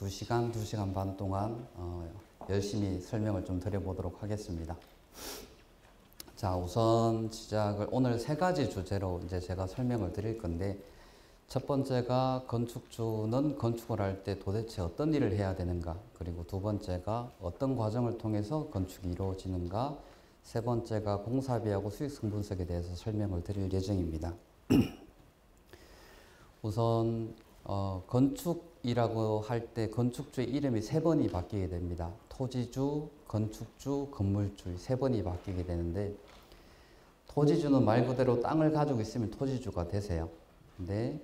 2시간, 2시간 반 동안 열심히 설명을 좀 드려보도록 하겠습니다. 자, 우선 시작을 오늘 3가지 주제로 이제 제가 설명을 드릴 건데, 첫 번째가 건축주는 건축을 할 때 도대체 어떤 일을 해야 되는가, 그리고 두 번째가 어떤 과정을 통해서 건축이 이루어지는가, 세 번째가 공사비하고 수익성 분석에 대해서 설명을 드릴 예정입니다. 우선 건축이라고 할 때 건축주의 이름이 3번이 바뀌게 됩니다. 토지주, 건축주, 건물주 3번이 바뀌게 되는데, 토지주는 말 그대로 땅을 가지고 있으면 토지주가 되세요. 근데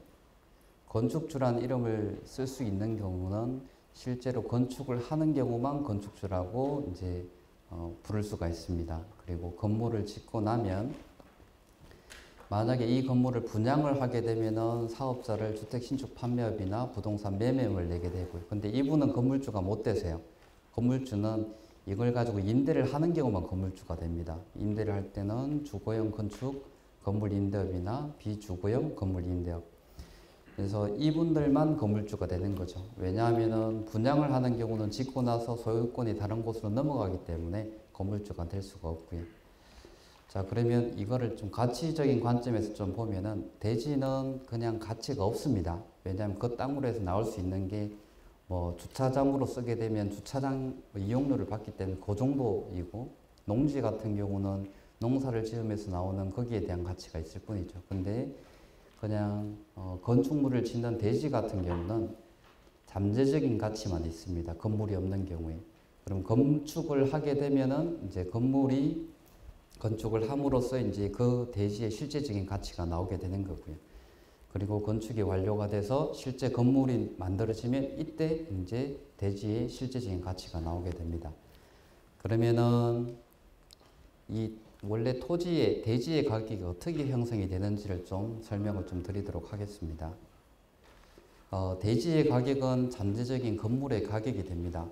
건축주라는 이름을 쓸 수 있는 경우는 실제로 건축을 하는 경우만 건축주라고 이제 부를 수가 있습니다. 그리고 건물을 짓고 나면 만약에 이 건물을 분양을 하게 되면은 사업자를 주택 신축 판매업이나 부동산 매매업을 내게 되고요. 근데 이분은 건물주가 못 되세요. 건물주는 이걸 가지고 임대를 하는 경우만 건물주가 됩니다. 임대를 할 때는 주거용 건축 건물 임대업이나 비주거용 건물 임대업. 그래서 이분들만 건물주가 되는 거죠. 왜냐하면은 분양을 하는 경우는 짓고 나서 소유권이 다른 곳으로 넘어가기 때문에 건물주가 될 수가 없고요. 자, 그러면 이거를 좀 가치적인 관점에서 좀 보면은 대지는 그냥 가치가 없습니다. 왜냐하면 그 땅으로 해서 나올 수 있는 게 뭐 주차장으로 쓰게 되면 주차장 이용료를 받기 때문에 그 정도이고, 농지 같은 경우는 농사를 지으면서 나오는 거기에 대한 가치가 있을 뿐이죠. 근데 그냥 건축물을 짓는 대지 같은 경우는 잠재적인 가치만 있습니다. 건물이 없는 경우에. 그럼 건축을 하게 되면은 이제 건물이 건축을 함으로써 이제 그 대지의 실제적인 가치가 나오게 되는 거고요. 그리고 건축이 완료가 돼서 실제 건물이 만들어지면 이때 이제 대지의 실제적인 가치가 나오게 됩니다. 그러면은 이 원래 토지의 대지의 가격이 어떻게 형성이 되는지를 좀 설명을 좀 드리도록 하겠습니다. 대지의 가격은 잠재적인 건물의 가격이 됩니다.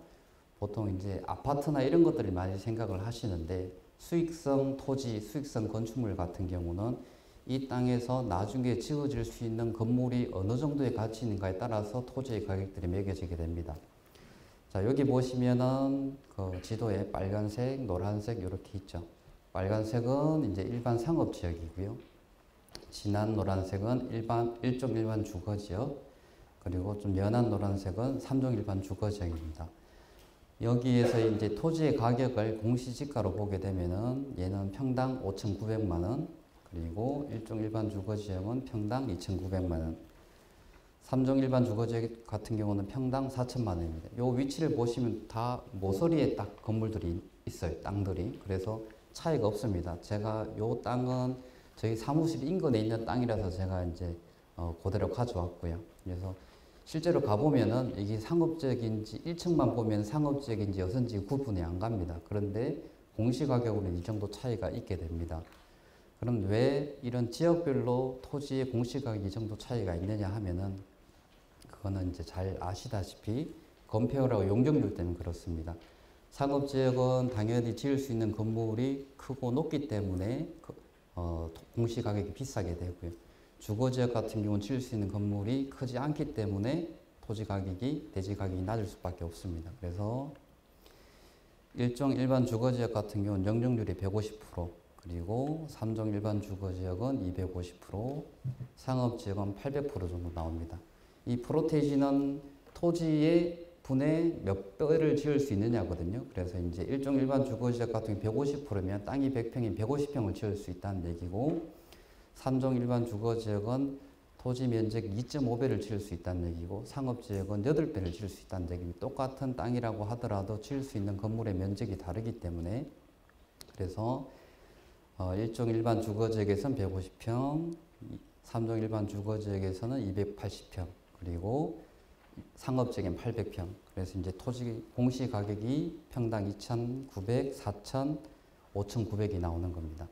보통 이제 아파트나 이런 것들을 많이 생각을 하시는데, 수익성 토지, 수익성 건축물 같은 경우는 이 땅에서 나중에 지어질 수 있는 건물이 어느 정도의 가치 있는가에 따라서 토지의 가격들이 매겨지게 됩니다. 자, 여기 보시면은 그 지도에 빨간색, 노란색 이렇게 있죠. 빨간색은 이제 일반 상업지역이고요. 진한 노란색은 일종 일반 주거지역, 그리고 좀 연한 노란색은 3종 일반 주거지역입니다. 여기에서 이제 토지의 가격을 공시지가로 보게 되면은 얘는 평당 5,900만원, 그리고 일종 일반 주거지역은 평당 2,900만원, 3종 일반 주거지역 같은 경우는 평당 4,000만원입니다. 요 위치를 보시면 다 모서리에 딱 건물들이 있어요, 땅들이. 그래서 차이가 없습니다. 제가 요 땅은 저희 사무실 인근에 있는 땅이라서 제가 이제 그대로 가져왔고요. 그래서 실제로 가보면은 이게 상업지역인지 1층만 보면 상업지역인지 여선지 구분이 안 갑니다. 그런데 공시가격으로는 이 정도 차이가 있게 됩니다. 그럼 왜 이런 지역별로 토지의 공시가격이 이 정도 차이가 있느냐 하면은, 그거는 이제 잘 아시다시피 건폐율하고 용적률 때문에 그렇습니다. 상업지역은 당연히 지을 수 있는 건물이 크고 높기 때문에 공시가격이 비싸게 되고요. 주거지역 같은 경우는 지을 수 있는 건물이 크지 않기 때문에 토지 가격이, 대지 가격이 낮을 수밖에 없습니다. 그래서 일종 일반 주거지역 같은 경우는 용적률이 150%, 그리고 3종 일반 주거지역은 250%, 상업지역은 800% 정도 나옵니다. 이 프로테이지는 토지의 분의 몇 배를 지을 수 있느냐거든요. 그래서 이제 일종 일반 주거지역 같은 경우 150%면 땅이 100평인 150평을 지을 수 있다는 얘기고, 3종 일반 주거지역은 토지 면적 2.5배를 지을 수 있다는 얘기고, 상업지역은 8배를 지을 수 있다는 얘기입니다. 똑같은 땅이라고 하더라도 지을 수 있는 건물의 면적이 다르기 때문에, 그래서 일종 일반 주거지역에서는 150평, 3종 일반 주거지역에서는 280평, 그리고 상업지역엔 800평. 그래서 이제 토지 공시 가격이 평당 2,900, 4,000, 5,900이 나오는 겁니다.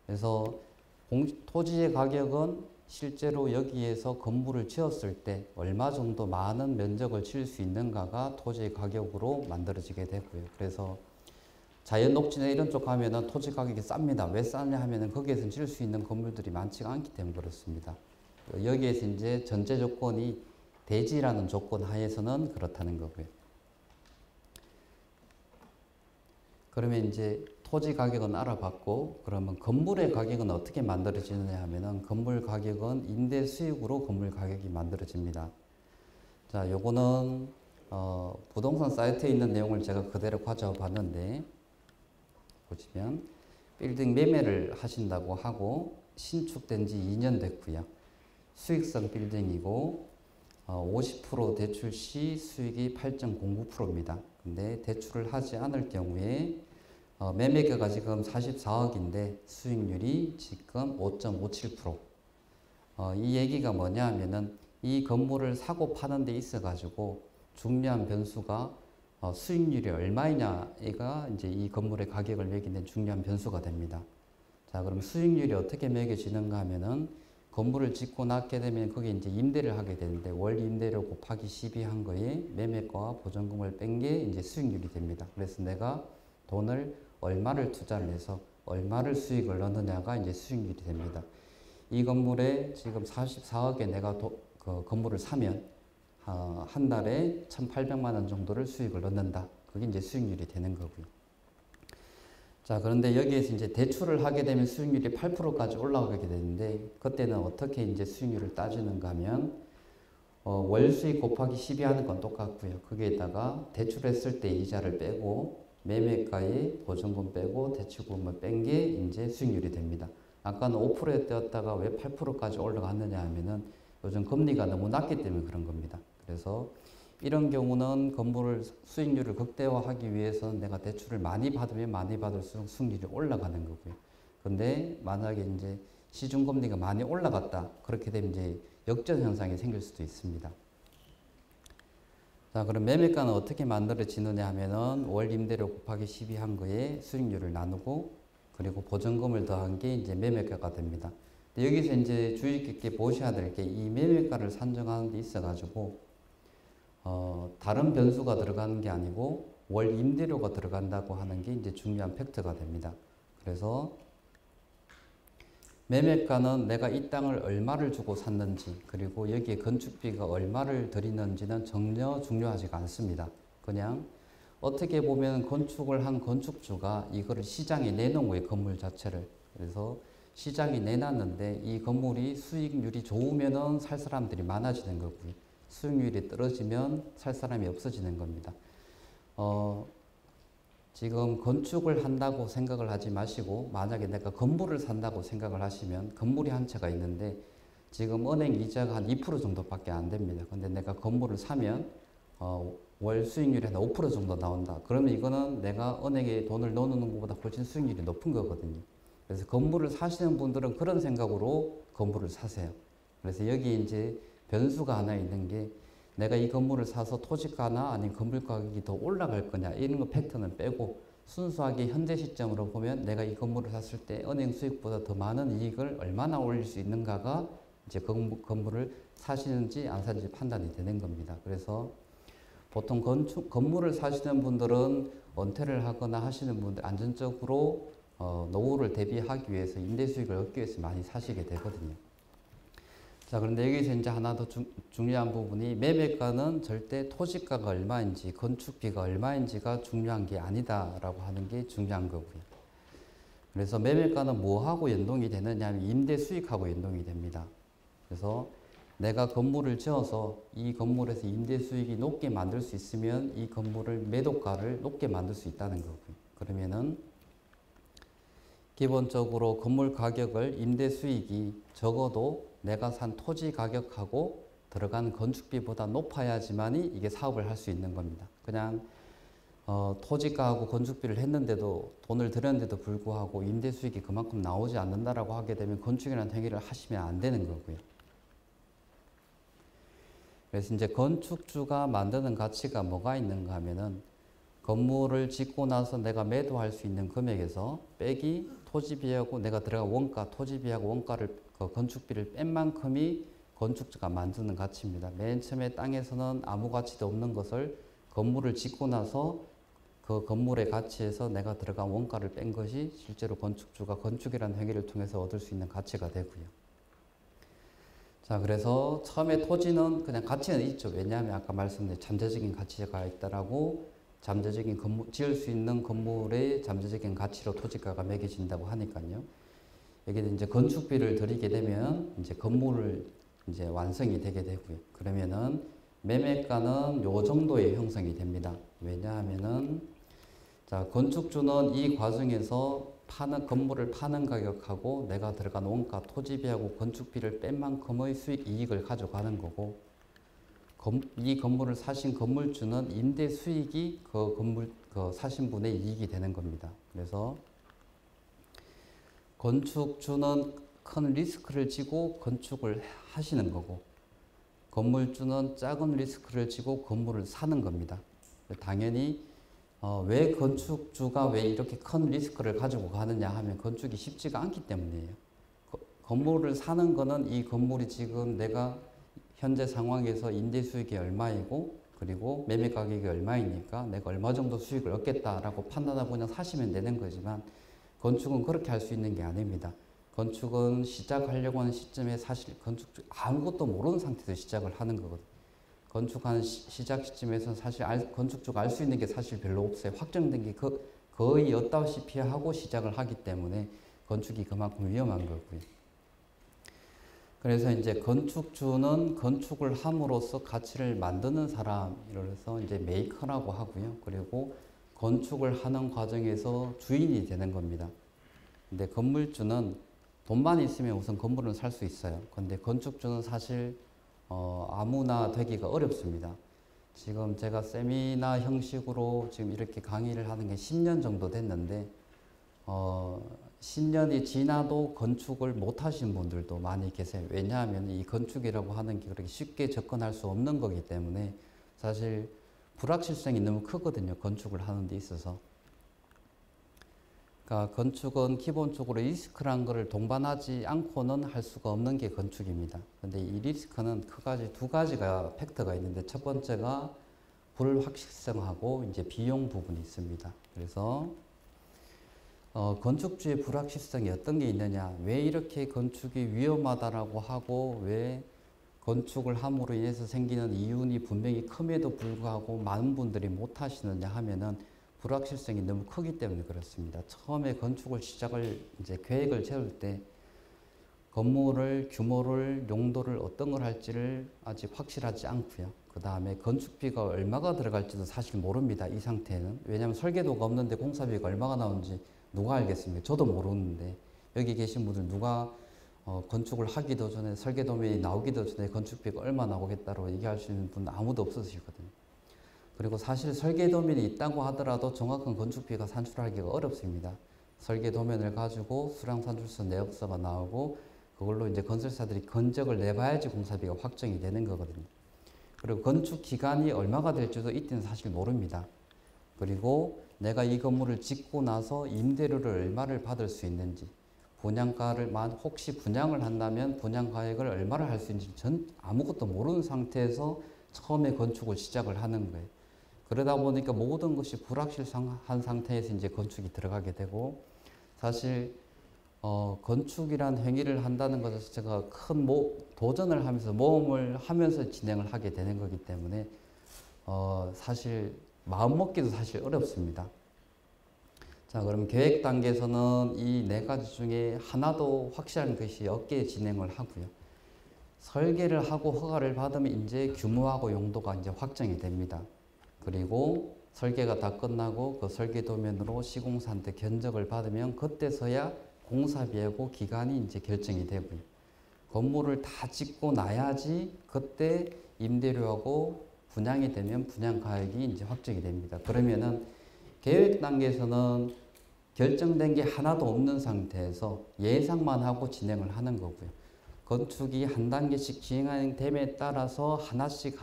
그래서 토지의 가격은 실제로 여기에서 건물을 지었을 때 얼마 정도 많은 면적을 지을 수 있는가가 토지의 가격으로 만들어지게 되고요. 그래서 자연 녹지나 이런 쪽 가면은 토지 가격이 쌉니다. 왜 싸냐 하면은 거기에서 지을 수 있는 건물들이 많지가 않기 때문에 그렇습니다. 여기에서 이제 전제 조건이 대지라는 조건 하에서는 그렇다는 거고요. 그러면 이제 토지 가격은 알아봤고, 그러면 건물의 가격은 어떻게 만들어지느냐 하면은 건물 가격은 임대 수익으로 건물 가격이 만들어집니다. 자, 요거는 부동산 사이트에 있는 내용을 제가 그대로 가져와 봤는데, 보시면 빌딩 매매를 하신다고 하고 신축된 지 2년 됐고요. 수익성 빌딩이고 50% 대출 시 수익이 8.09%입니다. 근데 대출을 하지 않을 경우에 매매가가 지금 44억인데 수익률이 지금 5.57%. 이 얘기가 뭐냐 하면은 이 건물을 사고 파는 데 있어 가지고 중요한 변수가 수익률이 얼마이냐가 이제 이 건물의 가격을 매기는 중요한 변수가 됩니다. 자, 그럼 수익률이 어떻게 매겨지는가 하면은 건물을 짓고 낳게 되면 거기에 이제 임대를 하게 되는데 월 임대료 곱하기 12 한 거에 매매가와 보전금을 뺀 게 이제 수익률이 됩니다. 그래서 내가 돈을 얼마를 투자를 해서 얼마를 수익을 넣느냐가 이제 수익률이 됩니다. 이 건물에 지금 44억에 내가 그 건물을 사면 한 달에 1,800만 원 정도를 수익을 넣는다. 그게 이제 수익률이 되는 거고요. 자, 그런데 여기에서 이제 대출을 하게 되면 수익률이 8%까지 올라가게 되는데 그때는 어떻게 이제 수익률을 따지는가 하면 월 수익 곱하기 12 하는 건 똑같고요. 거기에다가 대출했을 때 이자를 빼고 매매가에 보증금 빼고 대출금을 뺀 게 이제 수익률이 됩니다. 아까는 5%였다가 왜 8%까지 올라갔느냐 하면은 요즘 금리가 너무 낮기 때문에 그런 겁니다. 그래서 이런 경우는 건물을 수익률을 극대화하기 위해서는 내가 대출을 많이 받으면 많이 받을수록 수익률이 올라가는 거고요. 근데 만약에 이제 시중금리가 많이 올라갔다. 그렇게 되면 이제 역전 현상이 생길 수도 있습니다. 자, 그럼 매매가는 어떻게 만들어지느냐 하면은 월 임대료 곱하기 12 한 거에 수익률을 나누고 그리고 보증금을 더한 게 이제 매매가가 됩니다. 여기서 이제 주의 깊게 보셔야 될 게 이 매매가를 산정하는 데 있어 가지고 다른 변수가 들어가는 게 아니고 월 임대료가 들어간다고 하는 게 이제 중요한 팩트가 됩니다. 그래서 매매가는 내가 이 땅을 얼마를 주고 샀는지 그리고 여기에 건축비가 얼마를 들이는지는 전혀 중요하지가 않습니다. 그냥 어떻게 보면 건축을 한 건축주가 이거를 시장에 내놓은 거예요. 건물 자체를. 그래서 시장에 내놨는데 이 건물이 수익률이 좋으면은 살 사람들이 많아지는 거고요. 수익률이 떨어지면 살 사람이 없어지는 겁니다. 지금 건축을 한다고 생각을 하지 마시고 만약에 내가 건물을 산다고 생각을 하시면 건물이 한 채가 있는데 지금 은행 이자가 한 2% 정도밖에 안 됩니다. 근데 내가 건물을 사면 월 수익률이 한 5% 정도 나온다. 그러면 이거는 내가 은행에 돈을 넣어놓는 것보다 훨씬 수익률이 높은 거거든요. 그래서 건물을 사시는 분들은 그런 생각으로 건물을 사세요. 그래서 여기 이제 변수가 하나 있는 게 내가 이 건물을 사서 토지가나 아니면 건물 가격이 더 올라갈 거냐 이런 거 팩트는 빼고 순수하게 현재 시점으로 보면 내가 이 건물을 샀을 때 은행 수익보다 더 많은 이익을 얼마나 올릴 수 있는가가 이제 건물을 사시는지 안 사는지 판단이 되는 겁니다. 그래서 보통 건물을 사시는 분들은 은퇴를 하거나 하시는 분들 안전적으로 노후를 대비하기 위해서 임대 수익을 얻기 위해서 많이 사시게 되거든요. 자, 그런데 여기서 이제 하나 더 중요한 부분이 매매가는 절대 토지가가 얼마인지 건축비가 얼마인지가 중요한 게 아니다라고 하는 게 중요한 거고요. 그래서 매매가는 뭐하고 연동이 되느냐 하면 임대 수익하고 연동이 됩니다. 그래서 내가 건물을 지어서 이 건물에서 임대 수익이 높게 만들 수 있으면 이 건물을 매도가를 높게 만들 수 있다는 거고요. 그러면은 기본적으로 건물 가격을 임대 수익이 적어도 내가 산 토지 가격하고 들어간 건축비보다 높아야지만이 이게 사업을 할 수 있는 겁니다. 그냥 토지가하고 건축비를 했는데도 돈을 들였는데도 불구하고 임대 수익이 그만큼 나오지 않는다라고 하게 되면 건축이라는 행위를 하시면 안 되는 거고요. 그래서 이제 건축주가 만드는 가치가 뭐가 있는가 하면은 건물을 짓고 나서 내가 매도할 수 있는 금액에서 빼기 토지비하고 내가 들어간 원가, 토지비하고 원가를 건축비를 뺀 만큼이 건축주가 만드는 가치입니다. 맨 처음에 땅에서는 아무 가치도 없는 것을 건물을 짓고 나서 그 건물의 가치에서 내가 들어간 원가를 뺀 것이 실제로 건축주가 건축이라는 행위를 통해서 얻을 수 있는 가치가 되고요. 자, 그래서 처음에 토지는 그냥 가치는 있죠. 왜냐하면 아까 말씀드린 잠재적인 가치가 있다라고 잠재적인 건물, 지을 수 있는 건물의 잠재적인 가치로 토지가가 매겨진다고 하니까요. 여기에 이제 건축비를 들이게 되면 이제 건물을 이제 완성이 되게 되고요. 그러면은 매매가는 요 정도의 형성이 됩니다. 왜냐하면은 자, 건축주는 이 과정에서 건물을 파는 가격하고 내가 들어간 원가, 토지비하고 건축비를 뺀 만큼의 수익 이익을 가져가는 거고, 이 건물을 사신 건물주는 임대 수익이 그 사신 분의 이익이 되는 겁니다. 그래서 건축주는 큰 리스크를 지고 건축을 하시는 거고, 건물주는 작은 리스크를 지고 건물을 사는 겁니다. 당연히 왜 건축주가 왜 이렇게 큰 리스크를 가지고 가느냐 하면 건축이 쉽지가 않기 때문이에요. 건물을 사는 거는 이 건물이 지금 내가 현재 상황에서 임대 수익이 얼마이고 그리고 매매 가격이 얼마이니까 내가 얼마 정도 수익을 얻겠다라고 판단하고 그냥 사시면 되는 거지만, 건축은 그렇게 할 수 있는 게 아닙니다. 건축은 시작하려고 하는 시점에 사실 건축주 아무것도 모르는 상태에서 시작을 하는 거거든요. 건축하는 시작 시점에서 사실 건축주가 알 수 있는 게 사실 별로 없어요. 확정된 게 거의 없다시피 하고 시작을 하기 때문에 건축이 그만큼 위험한 거고요. 그래서 이제 건축주는 건축을 함으로써 가치를 만드는 사람이라서 이제 메이커라고 하고요. 그리고 건축을 하는 과정에서 주인이 되는 겁니다. 근데 건물주는 돈만 있으면 우선 건물은 살 수 있어요. 근데 건축주는 사실 아무나 되기가 어렵습니다. 지금 제가 세미나 형식으로 지금 이렇게 강의를 하는 게 10년 정도 됐는데 10년이 지나도 건축을 못 하신 분들도 많이 계세요. 왜냐하면 이 건축이라고 하는 게 그렇게 쉽게 접근할 수 없는 거기 때문에 사실 불확실성이 너무 크거든요. 건축을 하는 데 있어서. 그러니까 건축은 기본적으로 리스크란 것을 동반하지 않고는 할 수가 없는 게 건축입니다. 근데 이 리스크는 두 가지가 팩터가 있는데, 첫 번째가 불확실성하고 이제 비용 부분이 있습니다. 그래서 건축주의 불확실성이 어떤 게 있느냐, 왜 이렇게 건축이 위험하다라고 하고 왜 건축을 함으로 인해서 생기는 이윤이 분명히 큼에도 불구하고 많은 분들이 못 하시느냐 하면은 불확실성이 너무 크기 때문에 그렇습니다. 처음에 건축을 이제 계획을 세울 때 건물을, 규모를, 용도를 어떤 걸 할지를 아직 확실하지 않고요. 그 다음에 건축비가 얼마가 들어갈지도 사실 모릅니다. 이 상태는. 왜냐하면 설계도가 없는데 공사비가 얼마가 나오는지 누가 알겠습니까? 저도 모르는데 여기 계신 분들 누가 건축을 하기도 전에 설계도면이 나오기도 전에 건축비가 얼마 나오겠다고 얘기할 수 있는 분 아무도 없으시거든요. 그리고 사실 설계도면이 있다고 하더라도 정확한 건축비가 산출하기가 어렵습니다. 설계도면을 가지고 수량산출서 내역서가 나오고 그걸로 이제 건설사들이 건적을 내봐야지 공사비가 확정이 되는 거거든요. 그리고 건축 기간이 얼마가 될지도 이때는 사실 모릅니다. 그리고 내가 이 건물을 짓고 나서 임대료를 얼마를 받을 수 있는지, 분양가를 혹시 분양을 한다면 분양가액을 얼마를 할 수 있는지 아무것도 모르는 상태에서 처음에 건축을 시작을 하는 거예요. 그러다 보니까 모든 것이 불확실한 상태에서 이제 건축이 들어가게 되고, 사실 건축이란 행위를 한다는 것 자체가 큰 도전을 하면서 모험을 하면서 진행을 하게 되는 거기 때문에 사실 마음먹기도 사실 어렵습니다. 자, 그럼 계획 단계에서는 이 네 가지 중에 하나도 확실한 것이 없게 진행을 하고요. 설계를 하고 허가를 받으면 이제 규모하고 용도가 이제 확정이 됩니다. 그리고 설계가 다 끝나고 그 설계도면으로 시공사한테 견적을 받으면 그때서야 공사비하고 기간이 이제 결정이 되고요. 건물을 다 짓고 나야지 그때 임대료하고 분양이 되면 분양가액이 이제 확정이 됩니다. 그러면은 계획 단계에서는 결정된 게 하나도 없는 상태에서 예상만 하고 진행을 하는 거고요. 건축이 한 단계씩 진행됨에 따라서 하나씩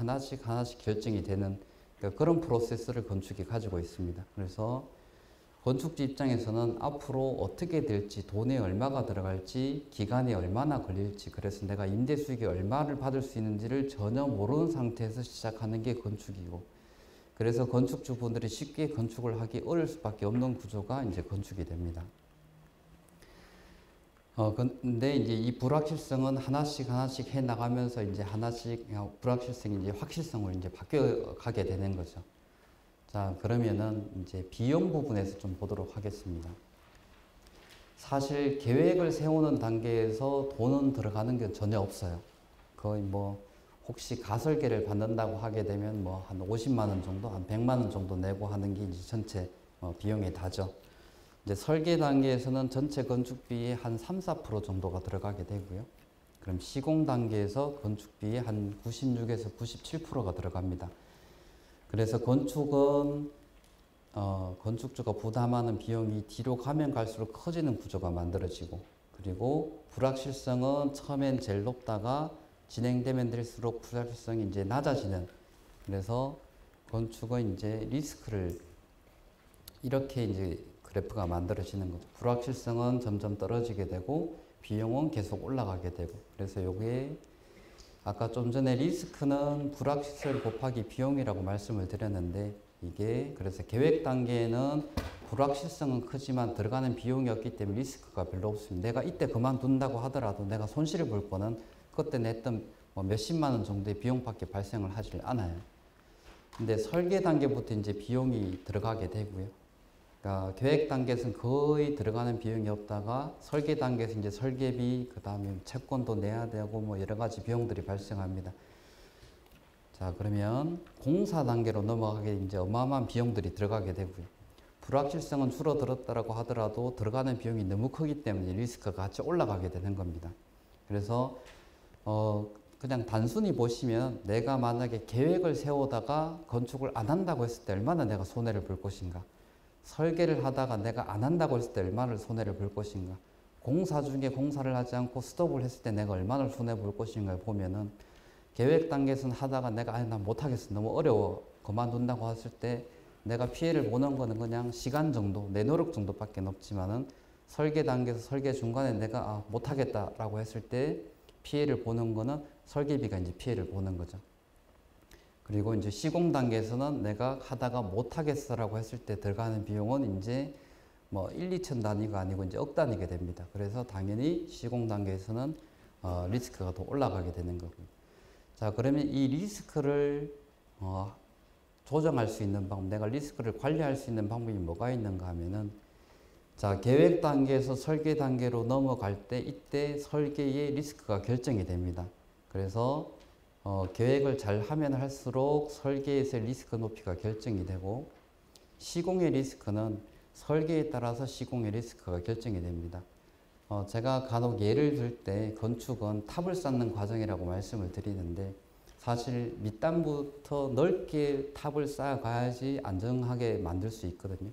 결정이 되는 그런 프로세스를 건축이 가지고 있습니다. 그래서 건축주 입장에서는 앞으로 어떻게 될지, 돈이 얼마가 들어갈지, 기간이 얼마나 걸릴지, 그래서 내가 임대 수익이 얼마를 받을 수 있는지를 전혀 모르는 상태에서 시작하는 게 건축이고, 그래서 건축주분들이 쉽게 건축을 하기 어려울 수밖에 없는 구조가 이제 건축이 됩니다. 근데 이제 이 불확실성은 하나씩 하나씩 해 나가면서 이제 하나씩 불확실성이 이제 확실성으로 이제 바뀌어 가게 되는 거죠. 자, 그러면은 이제 비용 부분에서 좀 보도록 하겠습니다. 사실 계획을 세우는 단계에서 돈은 들어가는 게 전혀 없어요. 거의 뭐 혹시 가설계를 받는다고 하게 되면 뭐 한 50만 원 정도, 한 100만 원 정도 내고 하는 게 이제 전체 비용에 다죠. 이제 설계 단계에서는 전체 건축비의 한 3, 4% 정도가 들어가게 되고요. 그럼 시공 단계에서 건축비의 한 96에서 97%가 들어갑니다. 그래서 건축은 건축주가 부담하는 비용이 뒤로 가면 갈수록 커지는 구조가 만들어지고, 그리고 불확실성은 처음엔 제일 높다가 진행되면 될수록 불확실성이 이제 낮아지는, 그래서 건축은 이제 리스크를 이렇게 이제 그래프가 만들어지는 거죠. 불확실성은 점점 떨어지게 되고 비용은 계속 올라가게 되고, 그래서 요게 아까 좀 전에 리스크는 불확실성 곱하기 비용이라고 말씀을 드렸는데, 이게 그래서 계획 단계에는 불확실성은 크지만 들어가는 비용이 없기 때문에 리스크가 별로 없습니다. 내가 이때 그만둔다고 하더라도 내가 손실을 볼 거는 그때 냈던 뭐 몇십만 원 정도의 비용밖에 발생을 하질 않아요. 근데 설계 단계부터 이제 비용이 들어가게 되고요. 그러니까 계획 단계에서는 거의 들어가는 비용이 없다가 설계 단계에서 이제 설계비, 그 다음에 채권도 내야 되고 뭐 여러 가지 비용들이 발생합니다. 자, 그러면 공사 단계로 넘어가게 이제 어마어마한 비용들이 들어가게 되고요. 불확실성은 줄어들었다라고 하더라도 들어가는 비용이 너무 크기 때문에 리스크가 같이 올라가게 되는 겁니다. 그래서 그냥 단순히 보시면 내가 만약에 계획을 세우다가 건축을 안 한다고 했을 때 얼마나 내가 손해를 볼 것인가, 설계를 하다가 내가 안 한다고 했을 때 얼마나 손해를 볼 것인가, 공사 중에 공사를 하지 않고 스톱을 했을 때 내가 얼마나 손해 볼 것인가 보면은 계획 단계에서는 하다가 내가 나 못하겠어, 너무 어려워, 그만둔다고 했을 때 내가 피해를 보는 거는 그냥 시간 정도, 내 노력 정도밖에 없지만은 설계 단계에서 설계 중간에 내가 못하겠다라고 했을 때 피해를 보는 거는 설계비가 이제 피해를 보는 거죠. 그리고 이제 시공 단계에서는 내가 하다가 못하겠어라고 했을 때 들어가는 비용은 이제 뭐 1, 2천 단위가 아니고 이제 억 단위가 됩니다. 그래서 당연히 시공 단계에서는 리스크가 더 올라가게 되는 거고요. 자, 그러면 이 리스크를 조정할 수 있는 방법, 내가 리스크를 관리할 수 있는 방법이 뭐가 있는가 하면은, 자, 계획 단계에서 설계 단계로 넘어갈 때 이때 설계의 리스크가 결정이 됩니다. 그래서 계획을 잘 하면 할수록 설계에서의 리스크 높이가 결정이 되고, 시공의 리스크는 설계에 따라서 시공의 리스크가 결정이 됩니다. 제가 간혹 예를 들 때 건축은 탑을 쌓는 과정이라고 말씀을 드리는데, 사실 밑단부터 넓게 탑을 쌓아가야지 안정하게 만들 수 있거든요.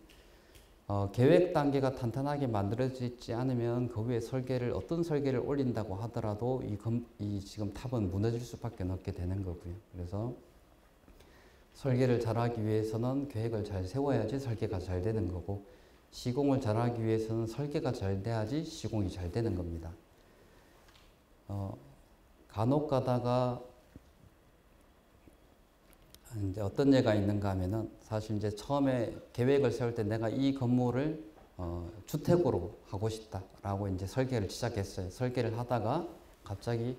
계획 단계가 탄탄하게 만들어지지 않으면 그 위에 설계를, 어떤 설계를 올린다고 하더라도 이 지금 탑은 무너질 수밖에 없게 되는 거고요. 그래서 설계를 잘하기 위해서는 계획을 잘 세워야지 설계가 잘 되는 거고, 시공을 잘하기 위해서는 설계가 잘 돼야지 시공이 잘 되는 겁니다. 간혹 가다가 이제 어떤 예가 있는가 하면은, 사실 이제 처음에 계획을 세울 때 내가 이 건물을 주택으로 하고 싶다라고 이제 설계를 시작했어요. 설계를 하다가 갑자기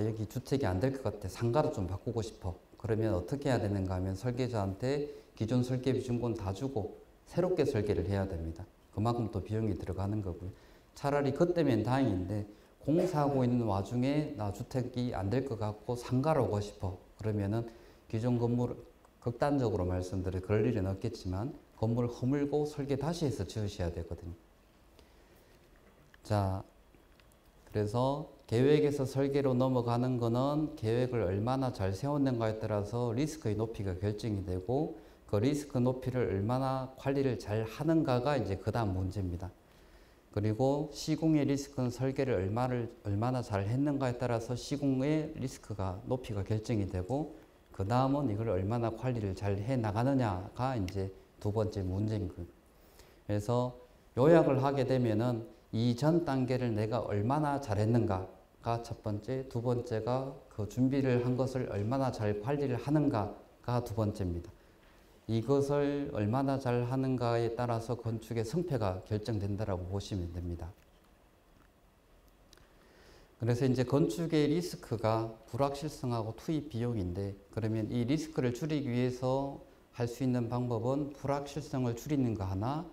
여기 주택이 안 될 것 같아, 상가로 좀 바꾸고 싶어. 그러면 어떻게 해야 되는가 하면 설계자한테 기존 설계비 준 건 다 주고 새롭게 설계를 해야 됩니다. 그만큼 또 비용이 들어가는 거고요. 차라리 그때면 다행인데 공사하고 있는 와중에 나 주택이 안 될 것 같고 상가로 오고 싶어. 그러면은 기존 건물, 극단적으로 말씀드려 그럴 일은 없겠지만 건물을 허물고 설계 다시 해서 지으셔야 되거든요. 자, 그래서 계획에서 설계로 넘어가는 거는 계획을 얼마나 잘 세웠는가에 따라서 리스크의 높이가 결정이 되고, 그 리스크 높이를 얼마나 관리를 잘 하는가가 이제 그 다음 문제입니다. 그리고 시공의 리스크는 설계를 얼마나 잘 했는가에 따라서 시공의 리스크가 높이가 결정이 되고, 그 다음은 이걸 얼마나 관리를 잘 해 나가느냐가 이제 두 번째 문제인 거예요. 그래서 요약을 하게 되면은 이전 단계를 내가 얼마나 잘했는가가 첫 번째, 두 번째가 그 준비를 한 것을 얼마나 잘 관리를 하는가가 두 번째입니다. 이것을 얼마나 잘 하는가에 따라서 건축의 성패가 결정된다라고 보시면 됩니다. 그래서 이제 건축의 리스크가 불확실성하고 투입 비용인데, 그러면 이 리스크를 줄이기 위해서 할 수 있는 방법은 불확실성을 줄이는 거 하나,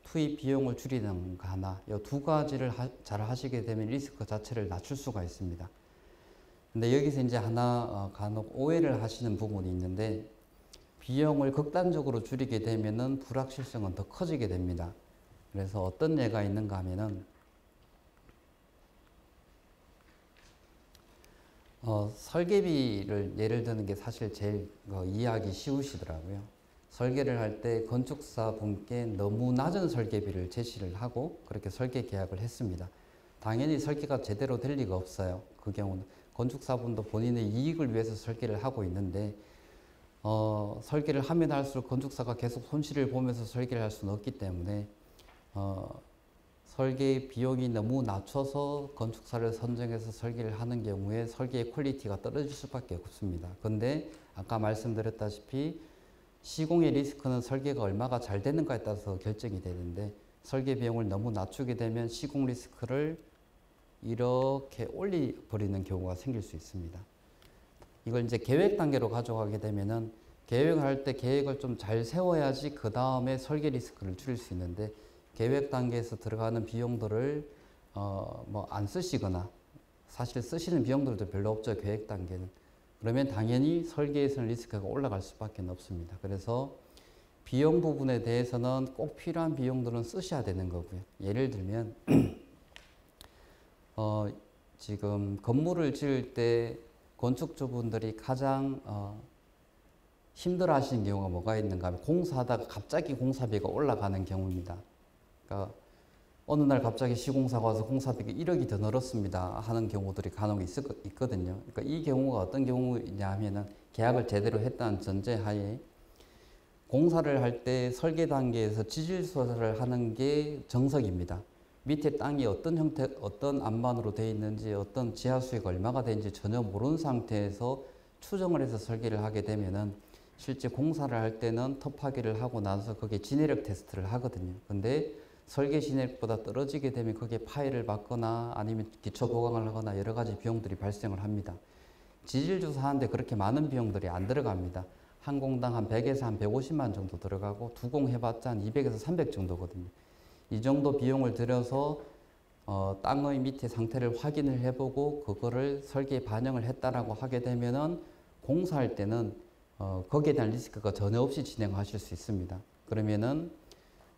투입 비용을 줄이는 거 하나, 이 두 가지를 잘 하시게 되면 리스크 자체를 낮출 수가 있습니다. 근데 여기서 이제 하나 간혹 오해를 하시는 부분이 있는데, 비용을 극단적으로 줄이게 되면은 불확실성은 더 커지게 됩니다. 그래서 어떤 예가 있는가 하면은 설계비를 예를 드는 게 사실 제일 이해하기 쉬우시더라고요. 설계를 할 때 건축사 분께 너무 낮은 설계비를 제시를 하고 그렇게 설계 계약을 했습니다. 당연히 설계가 제대로 될 리가 없어요. 그 경우는 건축사분도 본인의 이익을 위해서 설계를 하고 있는데 설계를 하면 할수록 건축사가 계속 손실을 보면서 설계를 할 수는 없기 때문에 설계 비용이 너무 낮춰서 건축사를 선정해서 설계를 하는 경우에 설계의 퀄리티가 떨어질 수밖에 없습니다. 근데 아까 말씀드렸다시피 시공의 리스크는 설계가 얼마가 잘 되는가에 따라서 결정이 되는데, 설계 비용을 너무 낮추게 되면 시공 리스크를 이렇게 올려버리는 경우가 생길 수 있습니다. 이걸 이제 계획 단계로 가져가게 되면은 계획할 때 계획을 좀 잘 세워야지 그 다음에 설계 리스크를 줄일 수 있는데, 계획 단계에서 들어가는 비용들을 뭐 안 쓰시거나, 사실 쓰시는 비용들도 별로 없죠, 계획 단계는. 그러면 당연히 설계에서는 리스크가 올라갈 수밖에 없습니다. 그래서 비용 부분에 대해서는 꼭 필요한 비용들은 쓰셔야 되는 거고요. 예를 들면 지금 건물을 지을 때 건축주분들이 가장 힘들어 하시는 경우가 뭐가 있는가 하면, 공사하다가 갑자기 공사비가 올라가는 경우입니다. 그러니까 어느 날 갑자기 시공사가 와서 공사비가 1억이 더 늘었습니다 하는 경우들이 간혹 있거든요. 그러니까 이 경우가 어떤 경우이냐 하면은, 계약을 제대로 했다는 전제하에 공사를 할 때 설계 단계에서 지질 조사를 하는 게 정석입니다. 밑에 땅이 어떤 형태, 어떤 안반으로 되어 있는지, 어떤 지하 수위가 얼마가 되는지 전혀 모르는 상태에서 추정을 해서 설계를 하게 되면은, 실제 공사를 할 때는 터파기를 하고 나서 거기에 진해력 테스트를 하거든요. 근데 설계 진해력보다 떨어지게 되면 거기에 파일을 받거나 아니면 기초 보강을 하거나 여러 가지 비용들이 발생을 합니다. 지질 조사하는데 그렇게 많은 비용들이 안 들어갑니다. 한 공당 한 100에서 한 150만 정도 들어가고, 두 공 해봤자 한 200에서 300 정도거든요. 이 정도 비용을 들여서 땅의 밑에 상태를 확인을 해보고 그거를 설계에 반영을 했다라고 하게 되면은, 공사할 때는 거기에 대한 리스크가 전혀 없이 진행하실 수 있습니다. 그러면은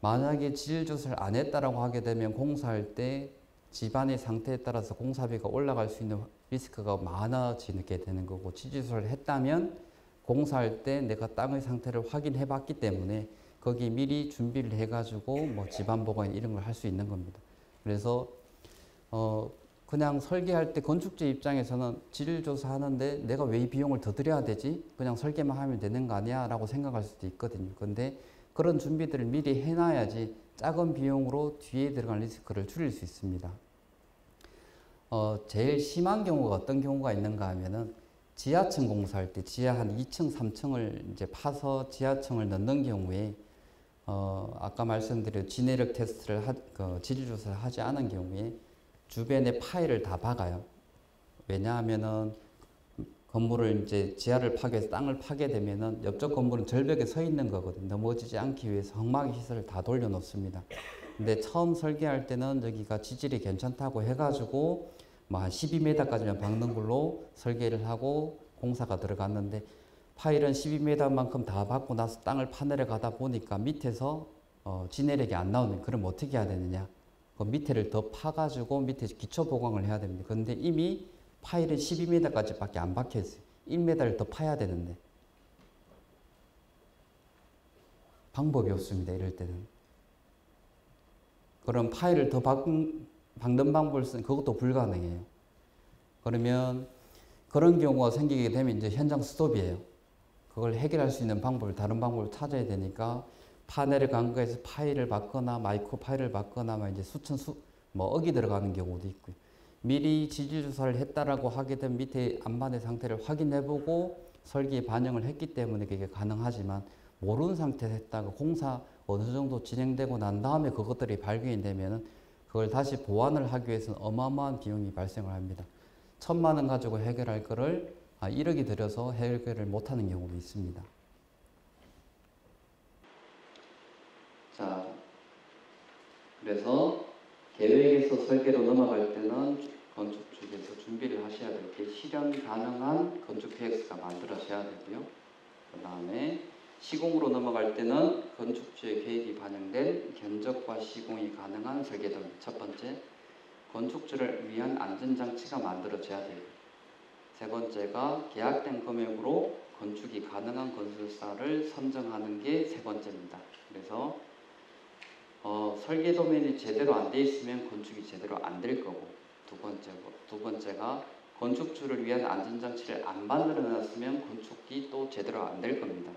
만약에 지질조사를 안 했다라고 하게 되면 공사할 때 집안의 상태에 따라서 공사비가 올라갈 수 있는 리스크가 많아지게 되는 거고, 지질조사를 했다면 공사할 때 내가 땅의 상태를 확인해 봤기 때문에 거기 미리 준비를 해가지고 뭐 집안 보관 이런 걸 할 수 있는 겁니다. 그래서 그냥 설계할 때 건축주 입장에서는 지질조사 하는데 내가 왜 이 비용을 더 들여야 되지? 그냥 설계만 하면 되는 거 아니야? 라고 생각할 수도 있거든요. 근데 그런 준비들을 미리 해놔야지 작은 비용으로 뒤에 들어간 리스크를 줄일 수 있습니다. 제일 심한 경우가 어떤 경우가 있는가 하면은, 지하층 공사할 때 지하 한 2층, 3층을 이제 파서 지하층을 넣는 경우에 아까 말씀드린 진해력 테스트를 지질조사를 하지 않은 경우에 주변에 파일을 다 박아요. 왜냐하면은 건물을 이제 지하를 파괴해서 땅을 파게 되면은 옆쪽 건물은 절벽에 서 있는 거거든요. 넘어지지 않기 위해서 흙막이 시설을 다 돌려놓습니다. 근데 처음 설계할 때는 여기가 지질이 괜찮다고 해가지고 뭐 한 12m까지만 박는 걸로 설계를 하고 공사가 들어갔는데, 파일은 12m만큼 다 박고 나서 땅을 파내려가다 보니까 밑에서 진해력이 안 나오는, 그럼 어떻게 해야 되느냐? 그 밑에를 더 파가지고 밑에 기초 보강을 해야 됩니다. 그런데 이미 파일은 12m까지 밖에 안 박혀 있어요. 1m를 더 파야 되는데 방법이 없습니다. 이럴 때는. 그럼 파일을 더 박는 방법을 쓰는, 그것도 불가능해요. 그러면 그런 경우가 생기게 되면 이제 현장 스톱이에요. 그걸 해결할 수 있는 방법을, 다른 방법을 찾아야 되니까 파넬을 간거에서 파일을 받거나 마이크로 파일을 받거나 이제 뭐 억이 들어가는 경우도 있고요. 미리 지질 조사를 했다라고 하게 되면 밑에 안반의 상태를 확인해보고 설계에 반영을 했기 때문에 그게 가능하지만, 모르는 상태에서 했다가 공사 어느 정도 진행되고 난 다음에 그것들이 발견이 되면은 그걸 다시 보완을 하기 위해서는 어마어마한 비용이 발생을 합니다. 1,000만 원 가지고 해결할 거를 1억이 들여서 해결을 못하는 경우도 있습니다. 자, 그래서 계획에서 설계로 넘어갈 때는 건축 쪽에서 준비를 하셔야 될 게 실현 가능한 건축 계획서가 만들어져야 되고요. 그 다음에 시공으로 넘어갈 때는 건축주의 계획이 반영된 견적과 시공이 가능한 설계도입니다. 첫 번째, 건축주를 위한 안전장치가 만들어져야 돼요. 세 번째가 계약된 금액으로 건축이 가능한 건설사를 선정하는 게 세 번째입니다. 그래서 설계 도면이 제대로 안 돼 있으면 건축이 제대로 안 될 거고, 두 번째가 건축주를 위한 안전장치를 안 만들어 놨으면 건축이 또 제대로 안 될 겁니다.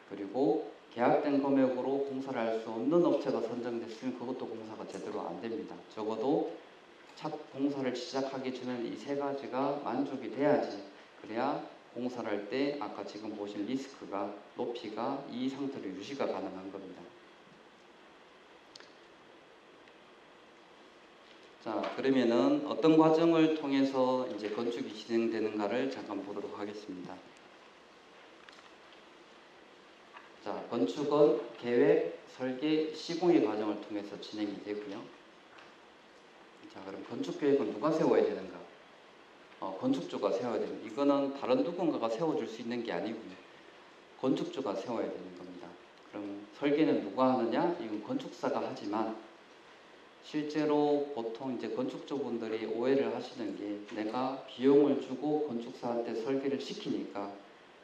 그리고 계약된 금액으로 공사를 할 수 없는 업체가 선정됐으면 그것도 공사가 제대로 안 됩니다. 적어도 첫 공사를 시작하기 전에는 이 세 가지가 만족이 돼야지, 그래야 공사를 할 때 아까 지금 보신 리스크가 높이가 이 상태로 유지가 가능한 겁니다. 자, 그러면은 어떤 과정을 통해서 이제 건축이 진행되는가를 잠깐 보도록 하겠습니다. 자, 건축은 계획, 설계, 시공의 과정을 통해서 진행이 되고요. 자, 그럼 건축 계획은 누가 세워야 되는가? 건축주가 세워야 됩니다. 이거는 다른 누군가가 세워줄 수 있는 게 아니고요. 건축주가 세워야 되는 겁니다. 그럼 설계는 누가 하느냐? 이건 건축사가 하지만 실제로 보통 이제 건축주분들이 오해를 하시는 게 내가 비용을 주고 건축사한테 설계를 시키니까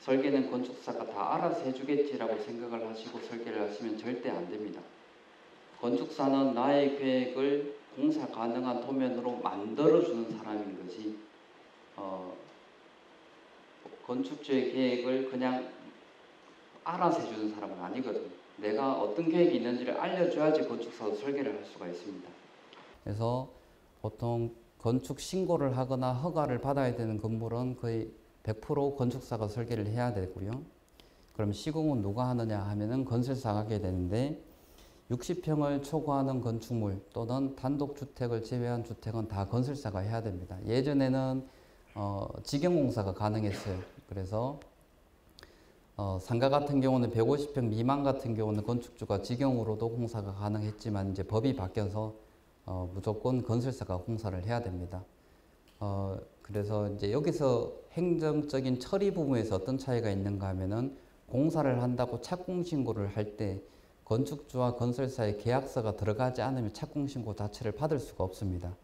설계는 건축사가 다 알아서 해주겠지라고 생각을 하시고 설계를 하시면 절대 안 됩니다. 건축사는 나의 계획을 공사 가능한 도면으로 만들어주는 사람인 거지, 건축주의 계획을 그냥 알아서 해주는 사람은 아니거든요. 내가 어떤 계획이 있는지를 알려줘야지 건축사도 설계를 할 수가 있습니다. 그래서 보통 건축 신고를 하거나 허가를 받아야 되는 건물은 거의 100% 건축사가 설계를 해야 되고요. 그럼 시공은 누가 하느냐 하면은 건설사가 하게 되는데 60평을 초과하는 건축물 또는 단독주택을 제외한 주택은 다 건설사가 해야 됩니다. 예전에는 직영공사가 가능했어요. 그래서 상가 같은 경우는 150평 미만 같은 경우는 건축주가 직영으로도 공사가 가능했지만 이제 법이 바뀌어서 무조건 건설사가 공사를 해야 됩니다. 그래서 이제 여기서 행정적인 처리 부분에서 어떤 차이가 있는가 하면은 공사를 한다고 착공신고를 할 때 건축주와 건설사의 계약서가 들어가지 않으면 착공신고 자체를 받을 수가 없습니다.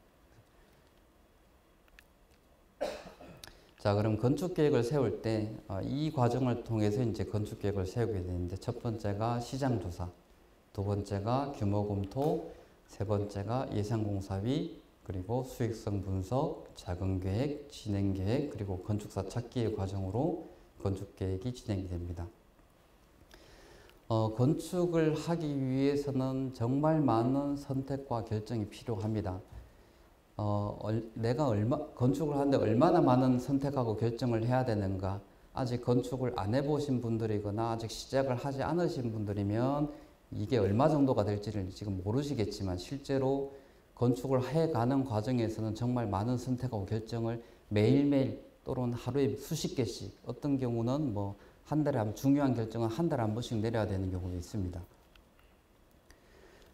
자, 그럼 건축계획을 세울 때 이 과정을 통해서 이제 건축계획을 세우게 되는데 첫 번째가 시장조사, 두 번째가 규모검토, 세 번째가 예산공사비, 그리고 수익성 분석, 자금계획, 진행계획, 그리고 건축사 찾기의 과정으로 건축계획이 진행이 됩니다. 건축을 하기 위해서는 정말 많은 선택과 결정이 필요합니다. 내가 건축을 하는데 얼마나 많은 선택하고 결정을 해야 되는가? 아직 건축을 안 해보신 분들이거나 아직 시작을 하지 않으신 분들이면 이게 얼마 정도가 될지를 지금 모르시겠지만 실제로 건축을 해가는 과정에서는 정말 많은 선택하고 결정을 매일매일 또는 하루에 수십 개씩, 어떤 경우는 뭐 한 달에 중요한 결정은 한 달에 한 번씩 내려야 되는 경우도 있습니다.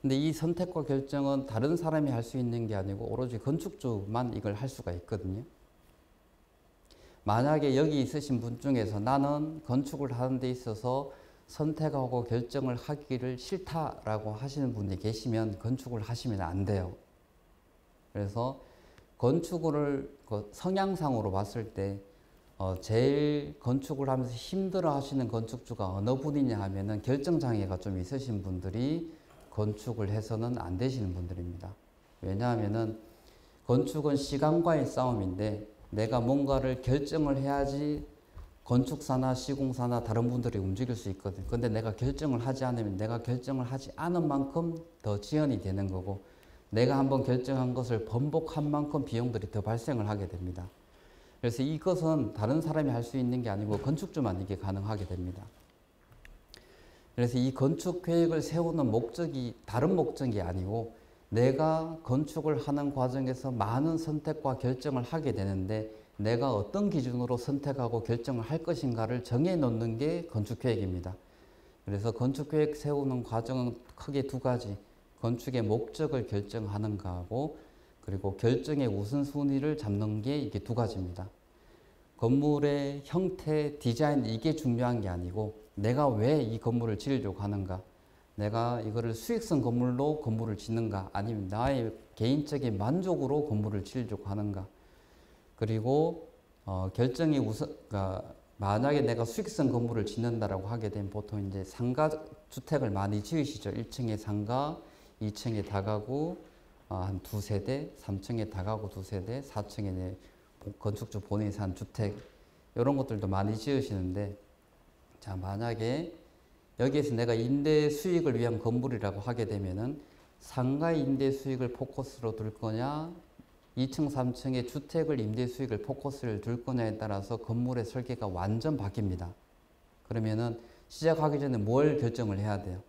근데 이 선택과 결정은 다른 사람이 할 수 있는 게 아니고 오로지 건축주만 이걸 할 수가 있거든요. 만약에 여기 있으신 분 중에서 나는 건축을 하는 데 있어서 선택하고 결정을 하기를 싫다라고 하시는 분이 계시면 건축을 하시면 안 돼요. 그래서 건축을 성향상으로 봤을 때 제일 건축을 하면서 힘들어 하시는 건축주가 어느 분이냐 하면은 결정장애가 좀 있으신 분들이 건축을 해서는 안 되시는 분들입니다. 왜냐하면은 건축은 시간과의 싸움인데 내가 뭔가를 결정을 해야지 건축사나 시공사나 다른 분들이 움직일 수 있거든요. 근데 내가 결정을 하지 않으면 내가 결정을 하지 않은 만큼 더 지연이 되는 거고 내가 한번 결정한 것을 번복한 만큼 비용들이 더 발생을 하게 됩니다. 그래서 이것은 다른 사람이 할 수 있는 게 아니고 건축주만 이게 가능하게 됩니다. 그래서 이 건축 계획을 세우는 목적이 다른 목적이 아니고 내가 건축을 하는 과정에서 많은 선택과 결정을 하게 되는데 내가 어떤 기준으로 선택하고 결정을 할 것인가를 정해놓는 게 건축계획입니다. 그래서 건축계획 세우는 과정은 크게 두 가지. 건축의 목적을 결정하는 거하고 그리고 결정의 우선순위를 잡는 게 이게 두 가지입니다. 건물의 형태, 디자인 이게 중요한 게 아니고 내가 왜 이 건물을 지으려고 하는가, 내가 이거를 수익성 건물로 건물을 짓는가 아니면 나의 개인적인 만족으로 건물을 지으려고 하는가, 그리고 결정이 그러니까 만약에 내가 수익성 건물을 짓는다라고 하게 되면 보통 이제 상가 주택을 많이 지으시죠. 1층에 상가, 2층에 다가구 한 두세대, 3층에 다가구 두세대, 4층에 건축주 본인이 산 주택 이런 것들도 많이 지으시는데, 자 만약에 여기에서 내가 임대 수익을 위한 건물이라고 하게 되면은 상가 임대 수익을 포커스로 둘 거냐 2층 3층의 주택을 임대 수익을 포커스를 둘 거냐에 따라서 건물의 설계가 완전 바뀝니다. 그러면은 시작하기 전에 뭘 결정을 해야 돼요?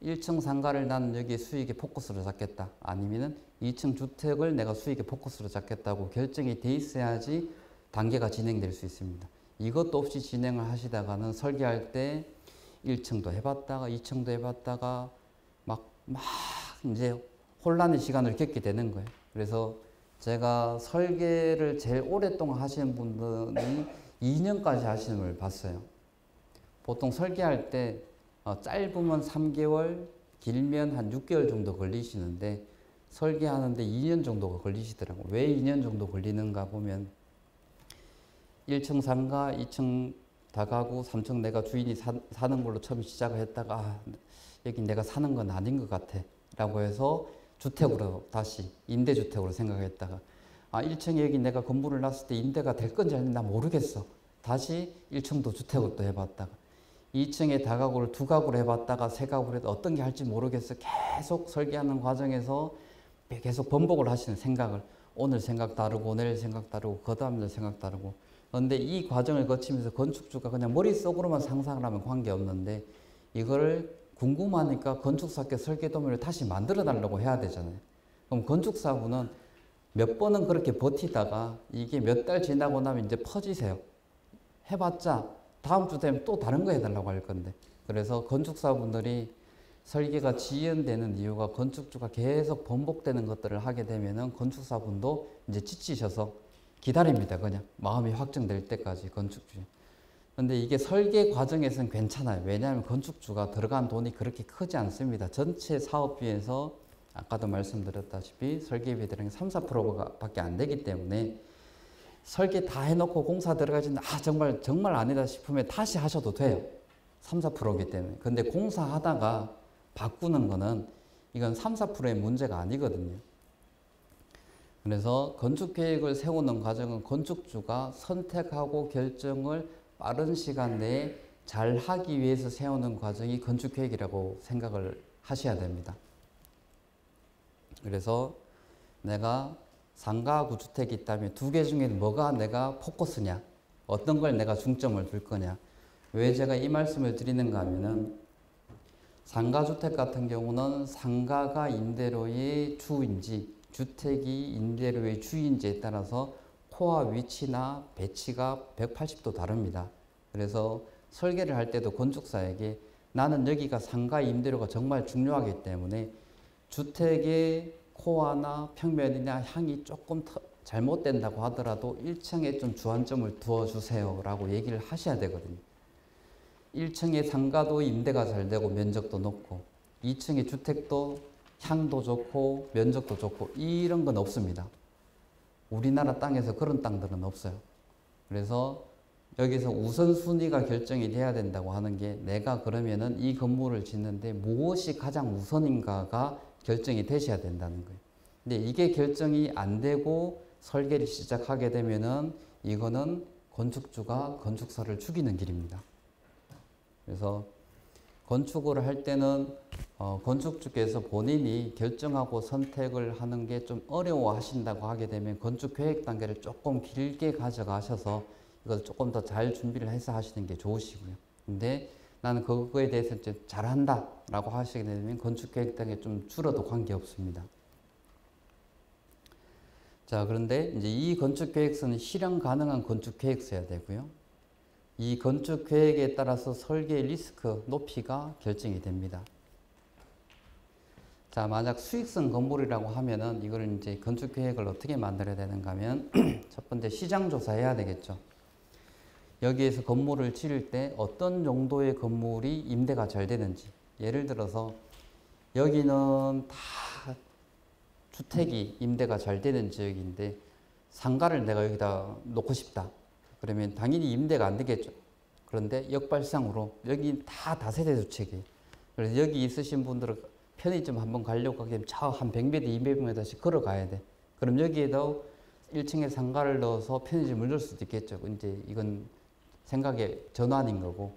1층 상가를 나는 여기 수익의 포커스로 잡겠다, 아니면은 2층 주택을 내가 수익의 포커스로 잡겠다고 결정이 돼 있어야지 단계가 진행될 수 있습니다. 이것도 없이 진행을 하시다가는 설계할 때 1층도 해봤다가 2층도 해봤다가 막 이제 혼란의 시간을 겪게 되는 거예요. 그래서 제가 설계를 제일 오랫동안 하시는 분들은 2년까지 하시는 걸 봤어요. 보통 설계할 때 짧으면 3개월, 길면 한 6개월 정도 걸리시는데 설계하는데 2년 정도가 걸리시더라고요. 왜 2년 정도 걸리는가 보면 1층 상가, 2층 다가구, 3층 내가 주인이 사는 걸로 처음 시작을 했다가 여기 내가 사는 건 아닌 것 같아 라고 해서 주택으로 다시 임대주택으로 생각했다가 1층에 여기 내가 건물을 놨을 때 임대가 될 건지 아닌지 나 모르겠어. 다시 1층도 주택으로 또 해봤다가 2층에 다가구를 2가구로 해봤다가 3가구로 해도 어떤 게 할지 모르겠어. 계속 설계하는 과정에서 계속 번복을 하시는 생각을, 오늘 생각 다르고 내일 생각 다르고 그 다음날 생각 다르고. 그런데 이 과정을 거치면서 건축주가 그냥 머릿속으로만 상상을 하면 관계없는데 이거를 궁금하니까 건축사께 설계도면을 다시 만들어 달라고 해야 되잖아요. 그럼 건축사분은 몇 번은 그렇게 버티다가 이게 몇 달 지나고 나면 이제 퍼지세요. 해봤자 다음 주 되면 또 다른 거 해달라고 할 건데. 그래서 건축사분들이 설계가 지연되는 이유가 건축주가 계속 번복되는 것들을 하게 되면은 건축사분도 이제 지치셔서 기다립니다. 그냥 마음이 확정될 때까지 건축주. 근데 이게 설계 과정에서는 괜찮아요. 왜냐하면 건축주가 들어간 돈이 그렇게 크지 않습니다. 전체 사업비에서 아까도 말씀드렸다시피 설계비들은 3, 4%밖에 안 되기 때문에 설계 다 해놓고 공사 들어가지는 정말 아니다 싶으면 다시 하셔도 돼요. 3, 4%이기 때문에. 근데 공사하다가 바꾸는 거는 이건 3, 4%의 문제가 아니거든요. 그래서 건축계획을 세우는 과정은 건축주가 선택하고 결정을 빠른 시간 내에 잘 하기 위해서 세우는 과정이 건축계획이라고 생각을 하셔야 됩니다. 그래서 내가 상가하고 주택이 있다면 두 개 중에 뭐가 내가 포커스냐, 어떤 걸 내가 중점을 둘 거냐. 왜 제가 이 말씀을 드리는가 하면은 상가주택 같은 경우는 상가가 임대료의 주인지 주택이 임대료의 주인지에 따라서 코어 위치나 배치가 180도 다릅니다. 그래서 설계를 할 때도 건축사에게 나는 여기가 상가 임대료가 정말 중요하기 때문에 주택의 코어나 평면이나 향이 조금 잘못된다고 하더라도 1층에 좀 주안점을 두어주세요 라고 얘기를 하셔야 되거든요. 1층의 상가도 임대가 잘 되고 면적도 높고 2층의 주택도 향도 좋고 면적도 좋고 이런 건 없습니다. 우리나라 땅에서 그런 땅들은 없어요. 그래서 여기서 우선순위가 결정이 돼야 된다고 하는 게 내가 그러면은 이 건물을 짓는데 무엇이 가장 우선인가가 결정이 되셔야 된다는 거예요. 근데 이게 결정이 안 되고 설계를 시작하게 되면은 이거는 건축주가 건축사를 죽이는 길입니다. 그래서 건축을 할 때는 건축주께서 본인이 결정하고 선택을 하는 게 좀 어려워 하신다고 하게 되면 건축 계획 단계를 조금 길게 가져가셔서 이걸 조금 더 잘 준비를 해서 하시는 게 좋으시고요. 근데 나는 그거에 대해서 이제 잘한다 라고 하시게 되면 건축 계획 단계 좀 줄어도 관계없습니다. 자, 그런데 이제 이 건축 계획서는 실현 가능한 건축 계획서야 되고요. 이 건축 계획에 따라서 설계 리스크 높이가 결정이 됩니다. 자, 만약 수익성 건물이라고 하면은 이거를 이제 건축 계획을 어떻게 만들어야 되는가 하면 첫 번째 시장 조사해야 되겠죠. 여기에서 건물을 지을 때 어떤 정도의 건물이 임대가 잘 되는지. 예를 들어서 여기는 다 주택이 임대가 잘 되는 지역인데 상가를 내가 여기다 놓고 싶다. 그러면 당연히 임대가 안 되겠죠. 그런데 역발상으로 여기 다 다세대 주택이에요. 그래서 여기 있으신 분들은 편의점 한번 가려고 하게 되면 차 한 100m, 200m씩 걸어가야 돼. 그럼 여기에도 1층에 상가를 넣어서 편의점을 넣을 수도 있겠죠. 이제 이건 생각의 전환인 거고,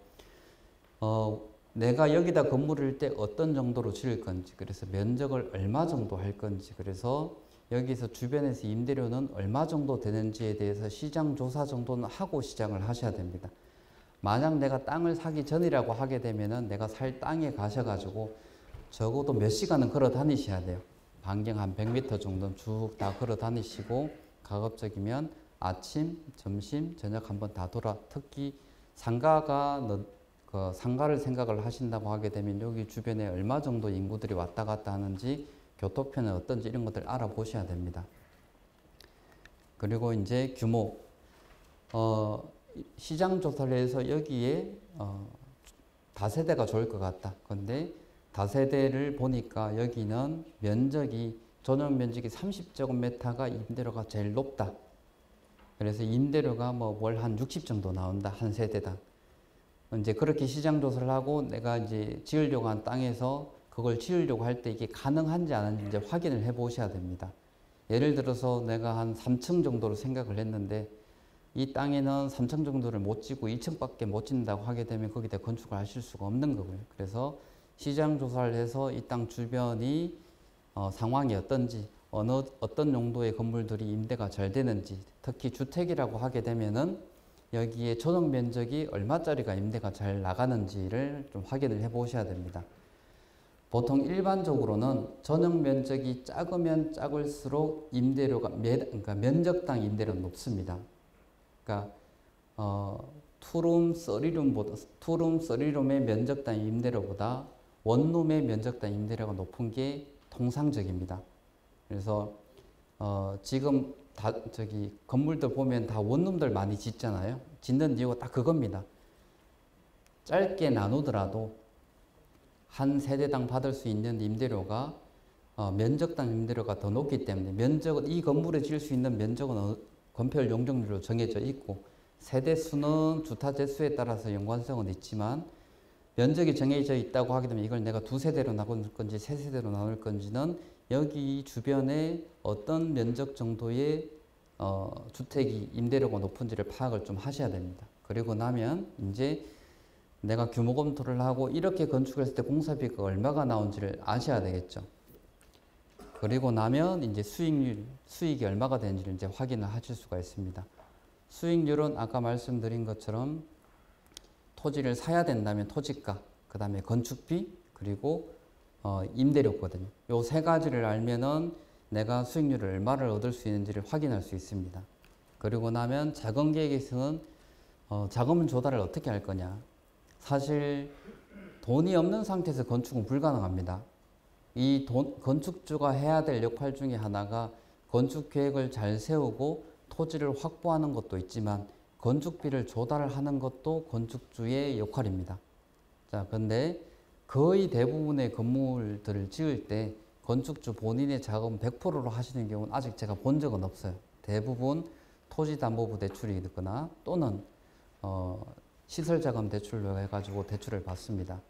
내가 여기다 건물을 때 어떤 정도로 지을 건지, 그래서 면적을 얼마 정도 할 건지, 그래서 여기서 주변에서 임대료는 얼마 정도 되는지에 대해서 시장 조사 정도는 하고 시작을 하셔야 됩니다. 만약 내가 땅을 사기 전이라고 하게 되면은 내가 살 땅에 가셔가지고 적어도 몇 시간은 걸어 다니셔야 돼요. 반경 한 100m 정도는 쭉 다 걸어 다니시고, 가급적이면 아침, 점심, 저녁 한번 다 돌아. 특히 상가를 생각을 하신다고 하게 되면 여기 주변에 얼마 정도 인구들이 왔다 갔다 하는지, 교통편은 어떤지 이런 것들 알아보셔야 됩니다. 그리고 이제 규모, 시장 조사를 해서 여기에 다세대가 좋을 것 같다. 근데 다세대를 보니까 여기는 면적이 전용 면적이 30제곱미터가 임대료가 제일 높다. 그래서 임대료가 뭐 월 한 60 정도 나온다. 한 세대당. 이제 그렇게 시장 조사를 하고 내가 이제 지으려고 한 땅에서 그걸 지으려고 할 때 이게 가능한지 안 하는지 이제 확인을 해 보셔야 됩니다. 예를 들어서 내가 한 3층 정도로 생각을 했는데 이 땅에는 3층 정도를 못 짓고 2층밖에 못 짓는다고 하게 되면 거기다 건축을 하실 수가 없는 거고요. 그래서 시장 조사를 해서 이 땅 주변이 상황이 어떤지, 어떤 정도의 건물들이 임대가 잘 되는지, 특히 주택이라고 하게 되면은 여기에 전용 면적이 얼마짜리가 임대가 잘 나가는지를 좀 확인을 해 보셔야 됩니다. 보통 일반적으로는 전용 면적이 작으면 작을수록 임대료가 그러니까 면적당 임대료는 높습니다. 그러니까 투룸, 쓰리룸의 면적당 임대료보다 원룸의 면적당 임대료가 높은 게 통상적입니다. 그래서 지금 건물들 보면 다 원룸들 많이 짓잖아요. 짓는 이유가 딱 그겁니다. 짧게 나누더라도 한 세대당 받을 수 있는 임대료가 면적당 임대료가 더 높기 때문에 이 건물에 지을 수 있는 면적은 건폐율 용적률로 정해져 있고 세대 수는 주타재 수에 따라서 연관성은 있지만 면적이 정해져 있다고 하게 되면 이걸 내가 두 세대로 나눌 건지 세 세대로 나눌 건지는 여기 주변에 어떤 면적 정도의 주택이 임대료가 높은지를 파악을 좀 하셔야 됩니다. 그리고 나면 이제 내가 규모 검토를 하고 이렇게 건축했을 때 공사비가 얼마가 나온지를 아셔야 되겠죠. 그리고 나면 이제 수익이 얼마가 되는지를 이제 확인을 하실 수가 있습니다. 수익률은 아까 말씀드린 것처럼 토지를 사야 된다면 토지가, 그 다음에 건축비, 그리고 임대료거든요. 요 세 가지를 알면은 내가 수익률을 얼마를 얻을 수 있는지를 확인할 수 있습니다. 그리고 나면 자금 계획에서는 자금 조달을 어떻게 할 거냐. 사실 돈이 없는 상태에서 건축은 불가능합니다. 건축주가 해야 될 역할 중에 하나가 건축 계획을 잘 세우고 토지를 확보하는 것도 있지만 건축비를 조달하는 것도 건축주의 역할입니다. 자, 근데 거의 대부분의 건물들을 지을 때 건축주 본인의 자금 100%로 하시는 경우는 아직 제가 본 적은 없어요. 대부분 토지담보부 대출이 있거나 또는 시설자금 대출로 해가지고 대출을 받습니다.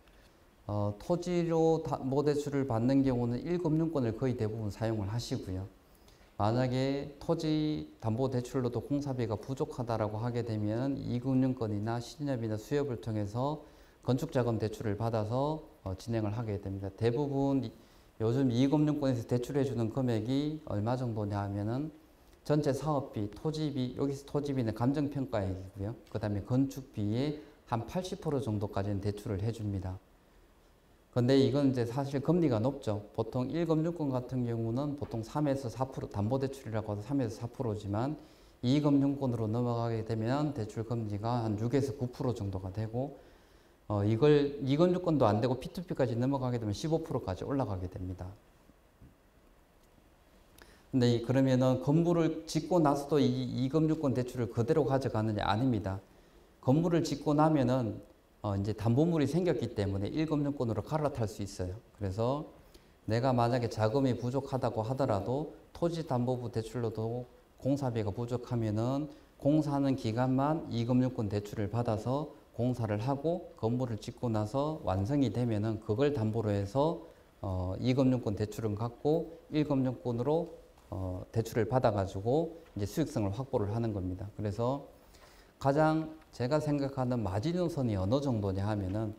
토지로 담보대출을 받는 경우는 1금융권을 거의 대부분 사용을 하시고요. 만약에 토지 담보대출로도 공사비가 부족하다라고 하게 되면 2금융권이나 신협이나 수협을 통해서 건축자금 대출을 받아서 진행을 하게 됩니다. 대부분 요즘 2금융권에서 대출해주는 금액이 얼마 정도냐 하면은 전체 사업비, 토지비, 여기서 토지비는 감정평가액이고요. 그 다음에 건축비의 한 80% 정도까지는 대출을 해줍니다. 근데 이건 이제 사실 금리가 높죠. 보통 1금융권 같은 경우는 보통 3에서 4%, 담보대출이라고 해서 3에서 4%지만 2금융권으로 넘어가게 되면 대출 금리가 한 6에서 9% 정도가 되고, 이걸 2금융권도 안 되고 P2P까지 넘어가게 되면 15%까지 올라가게 됩니다. 근데 그러면은 건물을 짓고 나서도 이 2금융권 대출을 그대로 가져가느냐? 아닙니다. 건물을 짓고 나면은 이제 담보물이 생겼기 때문에 1금융권으로 갈아탈 수 있어요. 그래서 내가 만약에 자금이 부족하다고 하더라도 토지담보부 대출로도 공사비가 부족하면은 공사하는 기간만 2금융권 대출을 받아서 공사를 하고 건물을 짓고 나서 완성이 되면은 그걸 담보로 해서 2금융권 대출은 갖고 1금융권으로 대출을 받아가지고 이제 수익성을 확보를 하는 겁니다. 그래서 가장 제가 생각하는 마지노선이 어느 정도냐 하면은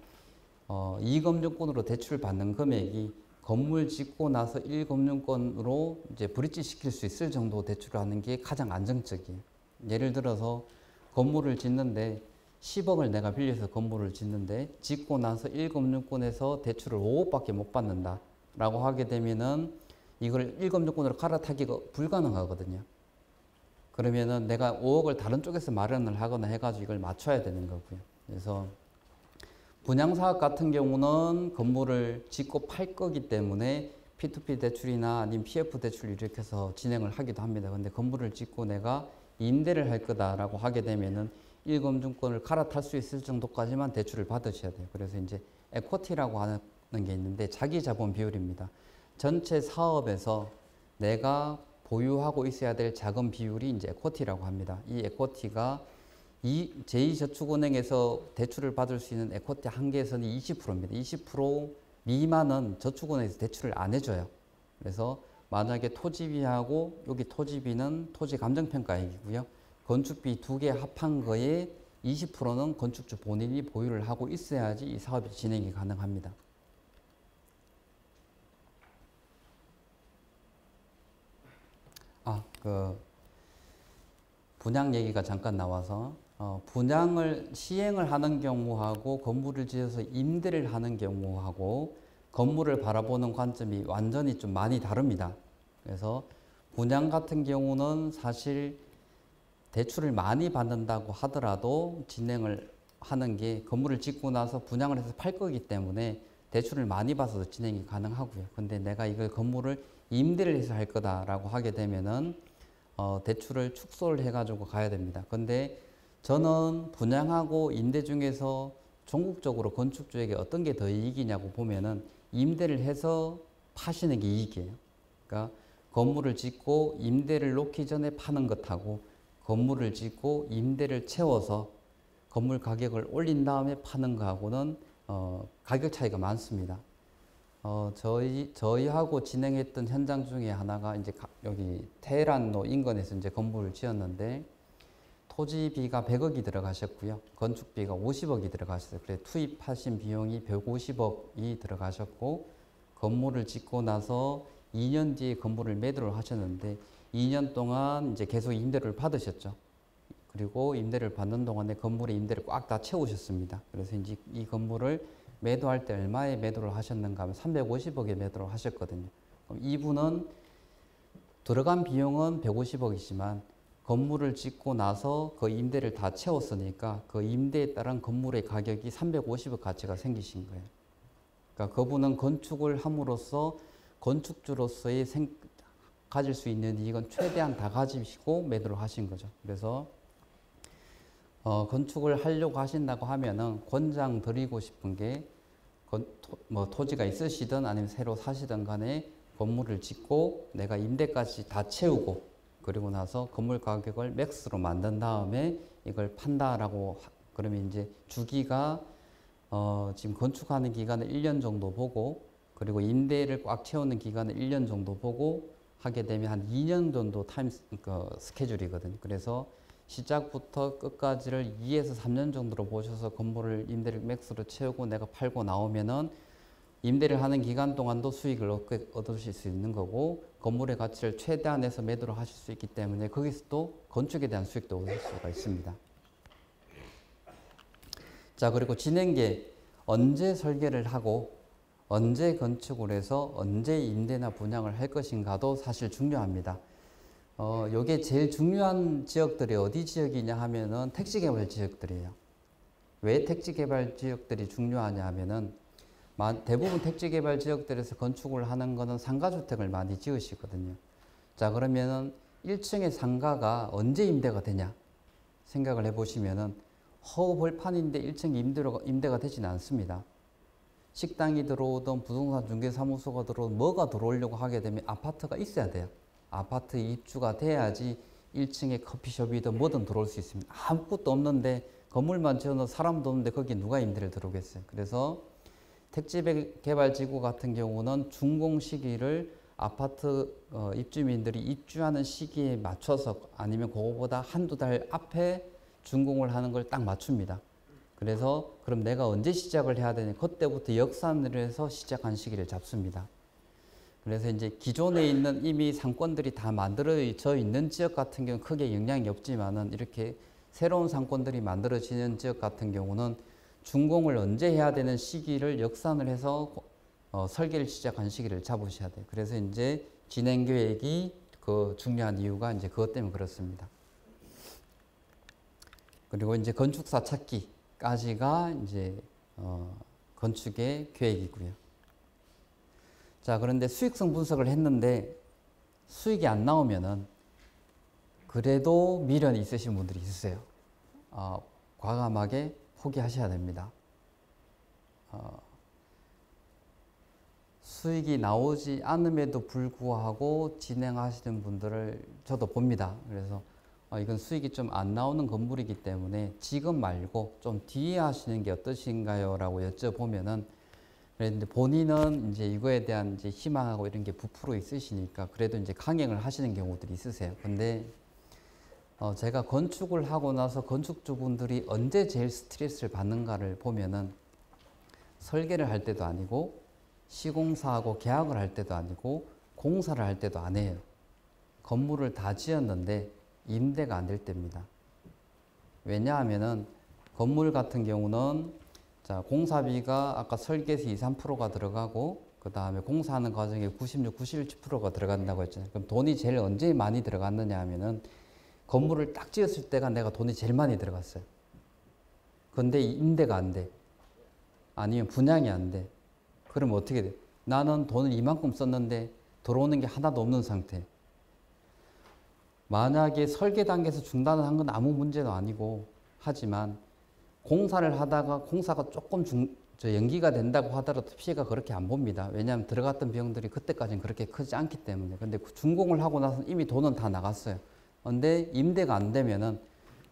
2금융권으로 대출 받는 금액이 건물 짓고 나서 1금융권으로 이제 브릿지 시킬 수 있을 정도 대출을 하는 게 가장 안정적이에요. 예를 들어서 건물을 짓는데 10억을 내가 빌려서 건물을 짓는데 짓고 나서 1금융권에서 대출을 5억밖에 못 받는다 라고 하게 되면은 이걸 1금융권으로 갈아타기가 불가능하거든요. 그러면은 내가 5억을 다른 쪽에서 마련을 하거나 해가지고 이걸 맞춰야 되는 거고요. 그래서 분양사업 같은 경우는 건물을 짓고 팔 거기 때문에 P2P 대출이나 아니면 PF 대출 이렇게 해서 진행을 하기도 합니다. 근데 건물을 짓고 내가 임대를 할 거다라고 하게 되면은 1금융권을 갈아탈 수 있을 정도까지만 대출을 받으셔야 돼요. 그래서 이제 에쿼티라고 하는 게 있는데 자기 자본 비율입니다. 전체 사업에서 내가 보유하고 있어야 될 자금 비율이 이제 에쿼티라고 합니다. 이 에쿼티가 제2저축은행에서 대출을 받을 수 있는 에쿼티 한계선이 20%입니다. 20% 미만은 저축은행에서 대출을 안 해줘요. 그래서 만약에 토지비하고 여기 토지비는 토지 감정평가액이고요. 건축비 두 개 합한 거에 20%는 건축주 본인이 보유를 하고 있어야지 이 사업이 진행이 가능합니다. 분양 얘기가 잠깐 나와서 분양을 시행을 하는 경우하고 건물을 지어서 임대를 하는 경우하고 건물을 바라보는 관점이 완전히 좀 많이 다릅니다. 그래서 분양 같은 경우는 사실 대출을 많이 받는다고 하더라도 진행을 하는 게 건물을 짓고 나서 분양을 해서 팔 거기 때문에 대출을 많이 받아서 진행이 가능하고요. 근데 내가 이걸 건물을 임대를 해서 할 거다라고 하게 되면은 대출을 축소를 해가지고 가야 됩니다. 근데 저는 분양하고 임대 중에서 종국적으로 건축주에게 어떤 게 더 이익이냐고 보면은 임대를 해서 파시는 게 이익이에요. 그러니까 건물을 짓고 임대를 놓기 전에 파는 것하고 건물을 짓고 임대를 채워서 건물 가격을 올린 다음에 파는 거하고는 가격 차이가 많습니다. 저희하고 진행했던 현장 중에 하나가 이제 여기 테헤란로 인근에서 이제 건물을 지었는데 토지비가 100억이 들어가셨고요. 건축비가 50억이 들어가셨어요. 그래 투입하신 비용이 150억이 들어가셨고 건물을 짓고 나서 2년 뒤에 건물을 매도를 하셨는데 2년 동안 이제 계속 임대를 받으셨죠. 그리고 임대를 받는 동안에 건물의 임대를 꽉 다 채우셨습니다. 그래서 이제 이 건물을 매도할 때 얼마에 매도를 하셨는가 하면 350억에 매도를 하셨거든요. 그럼 이분은 들어간 비용은 150억이지만 건물을 짓고 나서 그 임대를 다 채웠으니까 그 임대에 따른 건물의 가격이 350억 가치가 생기신 거예요. 그러니까 그분은 건축을 함으로써 건축주로서의 가질 수 있는 이익은 최대한 다 가지시고 매도를 하신 거죠. 그래서 건축을 하려고 하신다고 하면은 권장 드리고 싶은 게 토지가 있으시든 아니면 새로 사시든 간에 건물을 짓고 내가 임대까지 다 채우고 그리고 나서 건물 가격을 맥스로 만든 다음에 이걸 판다라고 그러면 이제 주기가 지금 건축하는 기간을 1년 정도 보고 그리고 임대를 꽉 채우는 기간을 1년 정도 보고 하게 되면 한 2년 정도 스케줄이거든요. 그래서 시작부터 끝까지를 2에서 3년 정도로 보셔서 건물을 임대를 맥스로 채우고 내가 팔고 나오면은 임대를 하는 기간 동안도 수익을 얻으실 수 있는 거고 건물의 가치를 최대한해서 매도를 하실 수 있기 때문에 거기서 또 건축에 대한 수익도 얻을 수가 있습니다. 자, 그리고 진행계 언제 설계를 하고 언제 건축을 해서 언제 임대나 분양을 할 것인가도 사실 중요합니다. 요게 제일 중요한 지역들이 어디 지역이냐 하면은 택지개발 지역들이에요. 왜 택지개발 지역들이 중요하냐 하면은 대부분 택지개발 지역들에서 건축을 하는 거는 상가주택을 많이 지으시거든요. 자, 그러면은 1층의 상가가 언제 임대가 되냐 생각을 해보시면은 허허벌판인데 1층이 임대가 되지는 않습니다. 식당이 들어오든 부동산 중개사무소가 들어오든 뭐가 들어오려고 하게 되면 아파트가 있어야 돼요. 아파트 입주가 돼야지 1층에 커피숍이든 뭐든 들어올 수 있습니다. 아무것도 없는데 건물만 지어놓은 사람도 없는데 거기 누가 임대를 들어오겠어요. 그래서 택지개발지구 같은 경우는 준공 시기를 아파트 입주민들이 입주하는 시기에 맞춰서 아니면 그거보다 한두 달 앞에 준공을 하는 걸 딱 맞춥니다. 그래서 그럼 내가 언제 시작을 해야 되냐, 그때부터 역산을 해서 시작한 시기를 잡습니다. 그래서 이제 기존에 있는 이미 상권들이 다 만들어져 있는 지역 같은 경우는 크게 영향이 없지만은 이렇게 새로운 상권들이 만들어지는 지역 같은 경우는 준공을 언제 해야 되는 시기를 역산을 해서 설계를 시작한 시기를 잡으셔야 돼요. 그래서 이제 진행 계획이 그 중요한 이유가 이제 그것 때문에 그렇습니다. 그리고 이제 건축사 찾기까지가 이제 건축의 계획이고요. 자, 그런데 수익성 분석을 했는데 수익이 안 나오면은 그래도 미련이 있으신 분들이 있으세요. 과감하게 포기하셔야 됩니다. 수익이 나오지 않음에도 불구하고 진행하시는 분들을 저도 봅니다. 그래서 이건 수익이 좀 안 나오는 건물이기 때문에 지금 말고 좀 뒤에 하시는 게 어떠신가요? 라고 여쭤보면은 그런데 본인은 이제 이거에 대한 이제 희망하고 이런 게 부풀어 있으시니까 그래도 이제 강행을 하시는 경우들이 있으세요. 근데 제가 건축을 하고 나서 건축주분들이 언제 제일 스트레스를 받는가를 보면은 설계를 할 때도 아니고 시공사하고 계약을 할 때도 아니고 공사를 할 때도 아니에요. 건물을 다 지었는데 임대가 안 될 때입니다. 왜냐하면은 건물 같은 경우는 자, 공사비가 아까 설계에서 2, 3%가 들어가고 그 다음에 공사하는 과정에 96, 97%가 들어간다고 했잖아요. 그럼 돈이 제일 언제 많이 들어갔느냐 하면은 건물을 딱 지었을 때가 내가 돈이 제일 많이 들어갔어요. 근데 임대가 안 돼. 아니면 분양이 안 돼. 그러면 어떻게 돼? 나는 돈을 이만큼 썼는데 들어오는 게 하나도 없는 상태. 만약에 설계 단계에서 중단을 한 건 아무 문제도 아니고 하지만 공사를 하다가 공사가 조금 연기가 된다고 하더라도 피해가 그렇게 안 봅니다. 왜냐하면 들어갔던 비용들이 그때까지는 그렇게 크지 않기 때문에. 근데 준공을 하고 나서 이미 돈은 다 나갔어요. 근데 임대가 안 되면은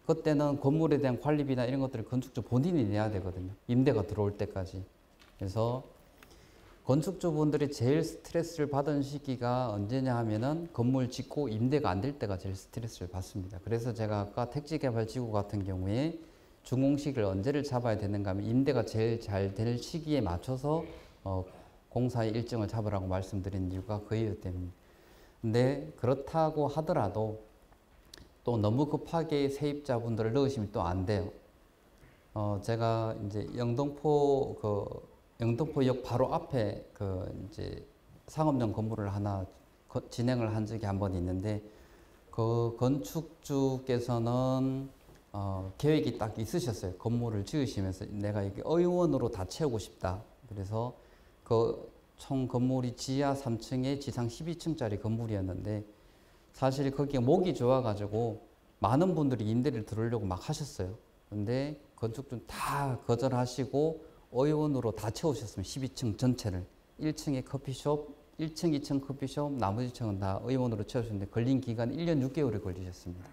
그때는 건물에 대한 관리비나 이런 것들을 건축주 본인이 내야 되거든요. 임대가 들어올 때까지. 그래서 건축주분들이 제일 스트레스를 받은 시기가 언제냐 하면은 건물 짓고 임대가 안 될 때가 제일 스트레스를 받습니다. 그래서 제가 아까 택지개발지구 같은 경우에 준공 시기를 언제를 잡아야 되는가 하면 임대가 제일 잘 될 시기에 맞춰서 공사의 일정을 잡으라고 말씀드린 이유가 그 이유 때문입니다. 근데 그렇다고 하더라도 또 너무 급하게 세입자분들을 넣으시면 또 안 돼요. 제가 이제 영등포역 바로 앞에 이제 상업용 건물을 하나 진행을 한 적이 한 번 있는데 그 건축주께서는 계획이 딱 있으셨어요. 건물을 지으시면서 내가 이게 의원으로 다 채우고 싶다. 그래서 그 총 건물이 지하 3층에 지상 12층짜리 건물이었는데 사실 거기가 목이 좋아가지고 많은 분들이 임대를 들으려고 막 하셨어요. 근데 건축주는 다 거절하시고 의원으로 다 채우셨습니다. 12층 전체를. 1층에 커피숍, 1층, 2층 커피숍, 나머지 층은 다 의원으로 채우셨는데 걸린 기간이 1년 6개월이 걸리셨습니다.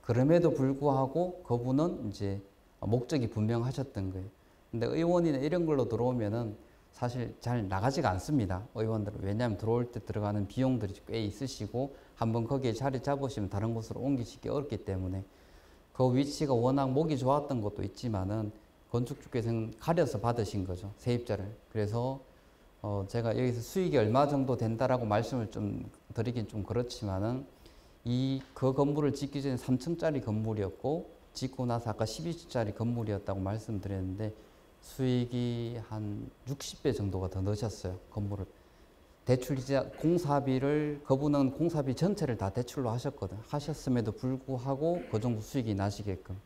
그럼에도 불구하고 그분은 이제 목적이 분명하셨던 거예요. 근데 의원이나 이런 걸로 들어오면은 사실 잘 나가지가 않습니다. 의원들은. 왜냐하면 들어올 때 들어가는 비용들이 꽤 있으시고 한번 거기에 자리 잡으시면 다른 곳으로 옮기시기 어렵기 때문에 그 위치가 워낙 목이 좋았던 것도 있지만은 건축주께서는 가려서 받으신 거죠. 세입자를. 그래서 제가 여기서 수익이 얼마 정도 된다라고 말씀을 좀 드리긴 좀 그렇지만은 그 건물을 짓기 전에 3층짜리 건물이었고 짓고 나서 아까 12층짜리 건물이었다고 말씀드렸는데 수익이 한 60배 정도가 더 넣으셨어요. 건물을. 대출이자 공사비를, 그분은 공사비 전체를 다 대출로 하셨거든. 하셨음에도 불구하고 그 정도 수익이 나시게끔.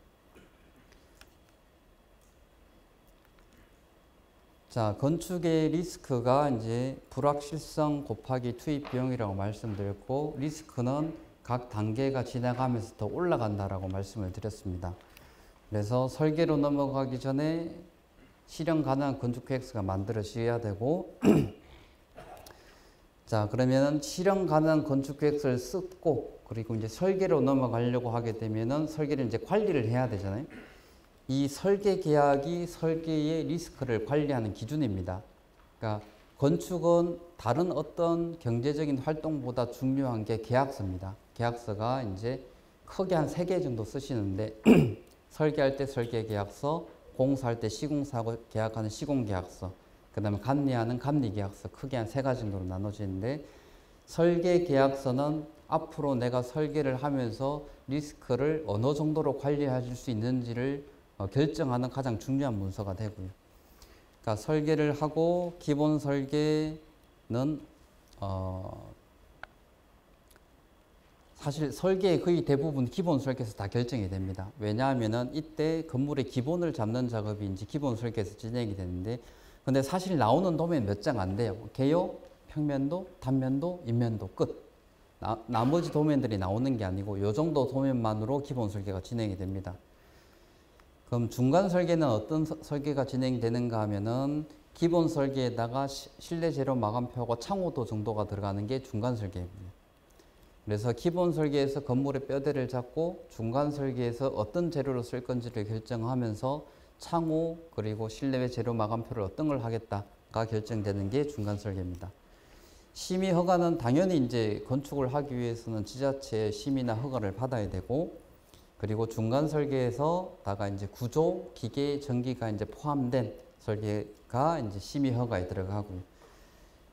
자, 건축의 리스크가 이제 불확실성 곱하기 투입 비용이라고 말씀드렸고, 리스크는 각 단계가 지나가면서 더 올라간다라고 말씀을 드렸습니다. 그래서 설계로 넘어가기 전에 실현 가능한 건축 계획서가 만들어져야 되고, 자, 그러면은 실현 가능한 건축 계획서를 쓰고, 그리고 이제 설계로 넘어가려고 하게 되면은 설계를 이제 관리를 해야 되잖아요. 이 설계 계약이 설계의 리스크를 관리하는 기준입니다. 그러니까 건축은 다른 어떤 경제적인 활동보다 중요한 게 계약서입니다. 계약서가 이제 크게 한 3개 정도 쓰시는데, 설계할 때 설계 계약서, 공사할 때 시공사하고 계약하는 시공 계약서, 그 다음에 감리하는 감리 계약서, 크게 한 3가지 정도로 나눠지는데, 설계 계약서는 앞으로 내가 설계를 하면서 리스크를 어느 정도로 관리할 수 있는지를 결정하는 가장 중요한 문서가 되고요. 그러니까 설계를 하고 기본 설계는 사실 설계의 거의 대부분 기본 설계에서 다 결정이 됩니다. 왜냐하면은 이때 건물의 기본을 잡는 작업이 이제 기본 설계에서 진행이 되는데, 근데 사실 나오는 도면 몇 장 안 돼요. 개요, 평면도, 단면도, 인면도 끝. 나머지 도면들이 나오는 게 아니고 요 정도 도면만으로 기본 설계가 진행이 됩니다. 그럼 중간 설계는 어떤 설계가 진행되는가 하면은 기본 설계에다가 실내 재료 마감표하고 창호도 정도가 들어가는 게 중간 설계입니다. 그래서 기본 설계에서 건물의 뼈대를 잡고 중간 설계에서 어떤 재료를 쓸 건지를 결정하면서 창호 그리고 실내외 재료 마감표를 어떤 걸 하겠다가 결정되는 게 중간 설계입니다. 심의 허가는 당연히 이제 건축을 하기 위해서는 지자체의 심의나 허가를 받아야 되고, 그리고 중간 설계에서다가 이제 구조, 기계, 전기가 이제 포함된 설계가 이제 심의 허가에 들어가고요.